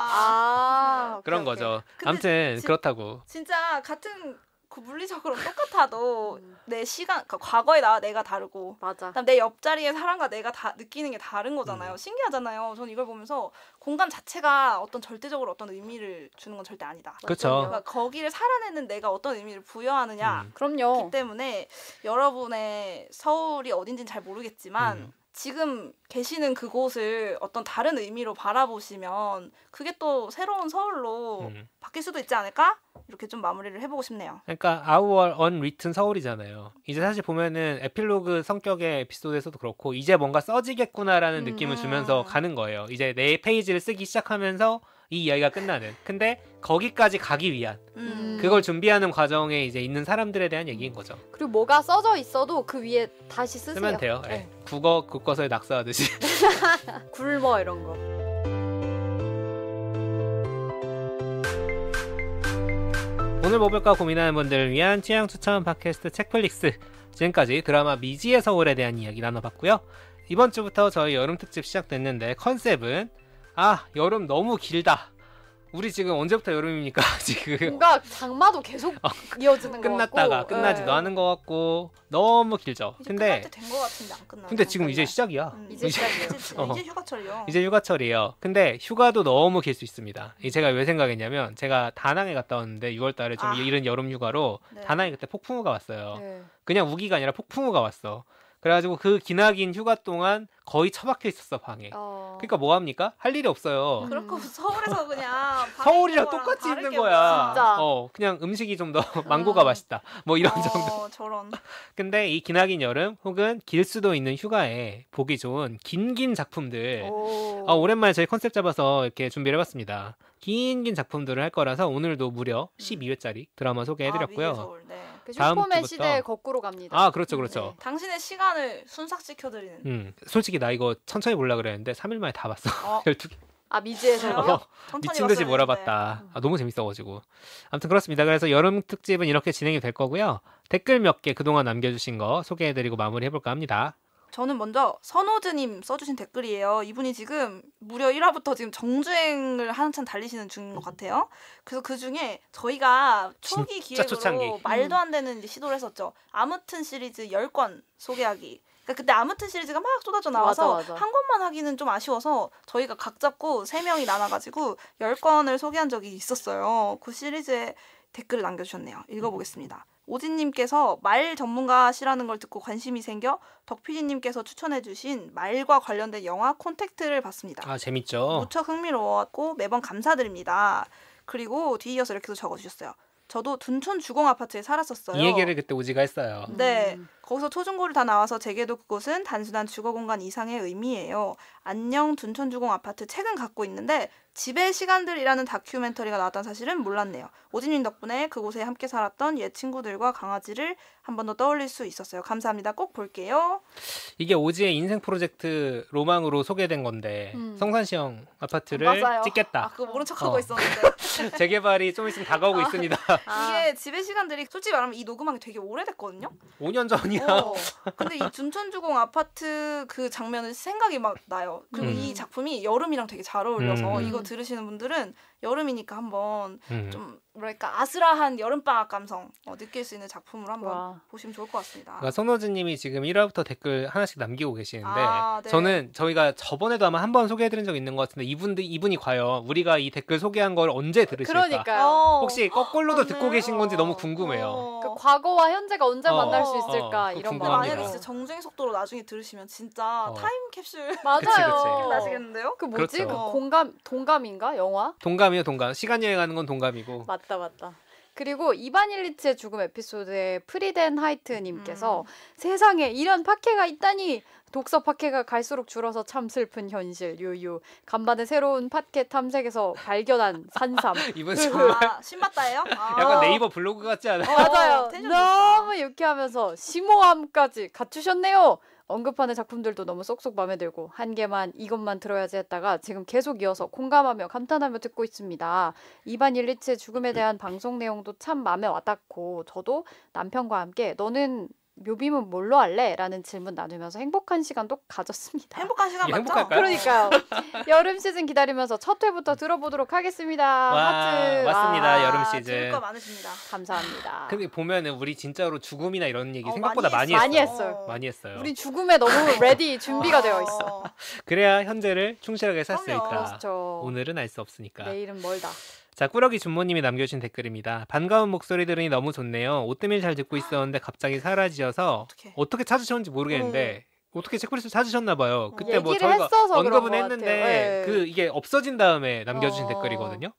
B: 그런 거죠. 아무튼 그렇다고.
C: 진짜 같은 그 물리적으로 똑같아도 내 시간, 그러니까 과거의 나와 내가 다르고,
D: 맞아.
C: 그다음 내 옆자리의 사람과 내가 다 느끼는 게 다른 거잖아요. 신기하잖아요. 저는 이걸 보면서 공간 자체가 어떤 절대적으로 어떤 의미를 주는 건 절대 아니다.
B: 그렇죠.
C: 그러니까 거기를 살아내는 내가 어떤 의미를 부여하느냐.
D: 그럼요.
C: 그렇기 때문에 여러분의 서울이 어딘지는 잘 모르겠지만 지금 계시는 그곳을 어떤 다른 의미로 바라보시면 그게 또 새로운 서울로 바뀔 수도 있지 않을까? 이렇게 좀 마무리를 해보고 싶네요.
B: 그러니까 Our Unwritten 서울이잖아요. 이제 사실 보면은 에필로그 성격의 에피소드에서도 그렇고 이제 뭔가 써지겠구나라는 느낌을 주면서 가는 거예요. 이제 내 페이지를 쓰기 시작하면서 이 이야기가 끝나는. 근데 거기까지 가기 위한 그걸 준비하는 과정에 이제 있는 사람들에 대한 얘기인 거죠.
D: 그리고 뭐가 써져 있어도 그 위에 다시 쓰세요.
B: 쓰면 돼요. 네. 국어 교과서에 낙서하듯이.
D: 굶어 이런 거.
B: 오늘 뭐 볼까 고민하는 분들을 위한 취향 추천 팟캐스트 책플릭스. 지금까지 드라마 미지의 서울에 대한 이야기 나눠봤고요. 이번 주부터 저희 여름 특집 시작됐는데 컨셉은 여름 너무 길다. 우리 지금 언제부터 여름입니까? 지금
D: 뭔가 장마도 계속 이어지는 거 같고
B: 끝났다가 끝나지도 않은 것 같고 너무 길죠.
C: 이제
B: 근데
C: 끝날 때 된 거 같은데 안 끝나.
B: 근데 지금 이제 시작이야.
D: 이제 시작이에요.
C: 이제 휴가철이요.
B: 이제 휴가철이에요. 근데 휴가도 너무 길 수 있습니다. 제가 왜 생각했냐면 제가 다낭에 갔다 왔는데 6월달에 좀 이른 여름 휴가로 다낭에 그때 폭풍우가 왔어요. 그냥 우기가 아니라 폭풍우가 왔어. 그래가지고 그 기나긴 휴가 동안 거의 처박혀 있었어 방에. 그러니까 뭐 합니까? 할 일이 없어요.
C: 그렇고 서울에서 그냥
B: 서울이랑 똑같이 있는 거야.
D: 진짜.
B: 그냥 음식이 좀 더 망고가 맛있다. 뭐 이런 정도.
C: 저런.
B: 근데 이 기나긴 여름 혹은 길 수도 있는 휴가에 보기 좋은 긴 작품들. 오랜만에 저희 컨셉 잡아서 이렇게 준비를 해봤습니다. 긴 작품들을 할 거라서 오늘도 무려 12회짜리 드라마 소개해드렸고요.
D: 그 슈퍼맨 시대 거꾸로 갑니다.
B: 그렇죠.
C: 네. 당신의 시간을 순삭시켜드리는.
B: 솔직히 나 이거 천천히 보려고 그랬는데 3일 만에 다 봤어. 12개.
D: 미지에서요?
B: 미친 듯이 몰아봤다. 너무 재밌어가지고. 아무튼 그렇습니다. 그래서 여름 특집은 이렇게 진행이 될 거고요. 댓글 몇 개 그동안 남겨주신 거 소개해드리고 마무리해볼까 합니다.
C: 저는 먼저 선호드님 써주신 댓글이에요. 이분이 지금 무려 1화부터 지금 정주행을 한참 달리시는 중인 것 같아요. 그래서 그 중에 저희가 초기 기획으로
B: 초창기.
C: 말도 안 되는 이제 시도를 했었죠. 아무튼 시리즈 10권 소개하기. 그러니까 그때 아무튼 시리즈가 막 쏟아져 나와서
D: 맞아.
C: 한 권만 하기는 좀 아쉬워서 저희가 각 잡고 3명이 나눠가지고 10권을 소개한 적이 있었어요. 그 시리즈에 댓글을 남겨주셨네요. 읽어보겠습니다. 오진님께서 말 전문가시라는 걸 듣고 관심이 생겨 덕PD님께서 추천해주신 말과 관련된 영화 콘택트를 봤습니다.
B: 아, 재밌죠.
C: 무척 흥미로웠고 매번 감사드립니다. 그리고 뒤이어서 이렇게도 적어주셨어요. 저도 둔촌 주공 아파트에 살았었어요.
B: 이 얘기를 그때 오지가 했어요.
C: 네. 거기서 초중고를 다 나와서 제게도 그곳은 단순한 주거 공간 이상의 의미예요. 안녕 둔촌 주공 아파트 책은 갖고 있는데 집의 시간들이라는 다큐멘터리가 나왔다는 사실은 몰랐네요. 오진님 덕분에 그곳에 함께 살았던 옛 친구들과 강아지를 한 번 더 떠올릴 수 있었어요. 감사합니다. 꼭 볼게요.
B: 이게 오지의 인생 프로젝트 로망으로 소개된 건데 성산시형 아파트를
C: 맞아요.
B: 찍겠다.
C: 아, 그거 모른 척하고 있었는데.
B: 재개발이 좀 있으면 다가오고 있습니다.
C: 이게 집의 시간들이 솔직히 말하면 이 녹음한 게 되게 오래됐거든요.
B: 5년 전이야.
C: 근데 이 둔촌주공 아파트 그 장면은 생각이 막 나요. 그리고 이 작품이 여름이랑 되게 잘 어울려서 이거 들으시는 분들은 여름이니까 한번 좀 뭐랄까 아슬아한 여름방학 감성 느낄 수 있는 작품을 한번 보시면 좋을 것 같습니다.
B: 그러니까 손호진님이 지금 1화부터 댓글 하나씩 남기고 계시는데
C: 네.
B: 저는 저희가 저번에도 아마 한번 소개해드린 적 있는 것 같은데 이분이 과연 우리가 이 댓글 소개한 걸 언제 들으실까?
D: 그러니까요.
B: 혹시 거꾸로도 듣고 계신 건지 너무 궁금해요.
D: 그 과거와 현재가 언제 만날 수 있을까 이런
C: 근데
B: 궁금합니다.
C: 만약에 진짜 정주행 속도로 나중에 들으시면 진짜 타임캡슐
D: 맞아요.
B: 그치.
C: 나시겠는데요?
D: 그 뭐지?
B: 그렇죠.
D: 그 동감인가 영화?
B: 동감이요, 동감. 시간 여행하는 건 동감이고.
D: 맞다. 그리고 이반 일리치의 죽음 에피소드에 프리덴 하이트님께서 세상에 이런 팟캐가 있다니 독서 팟캐가 갈수록 줄어서 참 슬픈 현실 유유 간만에 새로운 팟캐 탐색에서 발견한 산삼
B: 이분 정말
C: 신봤다예요?
B: 약간 네이버 블로그 같지 않아요?
D: 맞아요.
C: 텐션
D: 너무 유쾌하면서 심오함까지 갖추셨네요. 언급하는 작품들도 너무 쏙쏙 마음에 들고 한 개만 이것만 들어야지 했다가 지금 계속 이어서 공감하며 감탄하며 듣고 있습니다. 이반 일리치의 죽음에 대한 방송 내용도 참 마음에 와닿고 저도 남편과 함께 너는 묘비문 뭘로 할래? 라는 질문 나누면서 행복한 시간도 가졌습니다.
C: 행복한 시간 맞죠?
B: 행복할까요?
D: 그러니까요. 여름 시즌 기다리면서 첫 회부터 들어보도록 하겠습니다. 하트.
B: 맞습니다. 여름 시즌.
C: 들을 거 많으십니다.
D: 감사합니다.
B: 근데 보면은 우리 진짜로 죽음이나 이런 얘기
C: 어,
B: 생각보다
C: 많이
B: 많이
D: 했어요.
B: 많이 했어요.
D: 우리 죽음에 너무 레디 준비가 되어 있어.
B: 그래야 현재를 충실하게 살 수
C: 그럼요.
B: 있다.
D: 그렇죠.
B: 오늘은 알 수 없으니까.
D: 내일은 멀다.
B: 자, 꾸러기 준모님이 남겨주신 댓글입니다. 반가운 목소리 들으니 너무 좋네요. 옷 때문에 잘 듣고 있었는데 갑자기 사라지셔서 어떻게 찾으셨는지 모르겠는데 어떻게 책플리스트 찾으셨나 봐요. 그때 뭐
D: 얘기를
B: 저희가
D: 했어서
B: 언급은
D: 그런 것
B: 했는데
D: 같아요. 네.
B: 그 이게 없어진 다음에 남겨주신 댓글이거든요.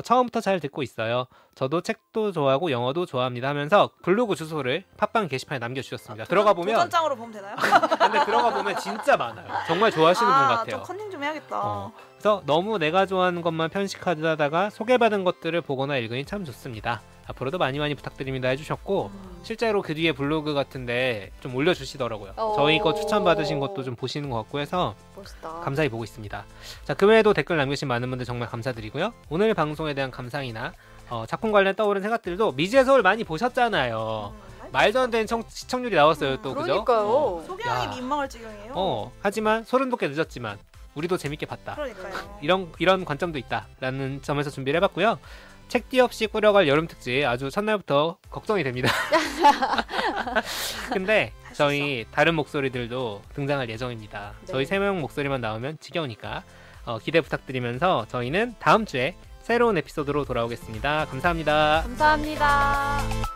B: 처음부터 잘 듣고 있어요. 저도 책도 좋아하고 영어도 좋아합니다 하면서 블로그 주소를 팟빵 게시판에 남겨주셨습니다. 들어가 보면
C: 도전장으로 보면 되나요?
B: 근데 들어가 보면 진짜 많아요. 정말 좋아하시는 분 같아요.
C: 저 컨닝 좀 해야겠다.
B: 그래서 너무 내가 좋아하는 것만 편식하다가 소개받은 것들을 보거나 읽으니 참 좋습니다. 앞으로도 많이 부탁드립니다 해주셨고 실제로 그 뒤에 블로그 같은데 좀 올려주시더라고요. 저희 거 추천받으신 것도 좀 보시는 것 같고 해서
D: 멋있다.
B: 감사히 보고 있습니다. 자, 그 외에도 댓글 남겨주신 많은 분들 정말 감사드리고요. 오늘 방송에 대한 감상이나 작품 관련 떠오른 생각들도 미지의 서울 많이 보셨잖아요. 말도 안 되는 시청률이 나왔어요. 또
D: 그러니까요.
B: 그죠?
C: 소개하기 민망할 지경이에요.
B: 하지만 소름 돋게 늦었지만 우리도 재밌게 봤다.
C: 그러니까요.
B: 이런 관점도 있다라는 점에서 준비를 해봤고요. 책뒤 없이 꾸려갈 여름 특집 아주 첫날부터 걱정이 됩니다. 근데 저희 다른 목소리들도 등장할 예정입니다.
D: 네.
B: 저희 3명 목소리만 나오면 지겨우니까 기대 부탁드리면서 저희는 다음 주에 새로운 에피소드로 돌아오겠습니다. 감사합니다.
D: 감사합니다.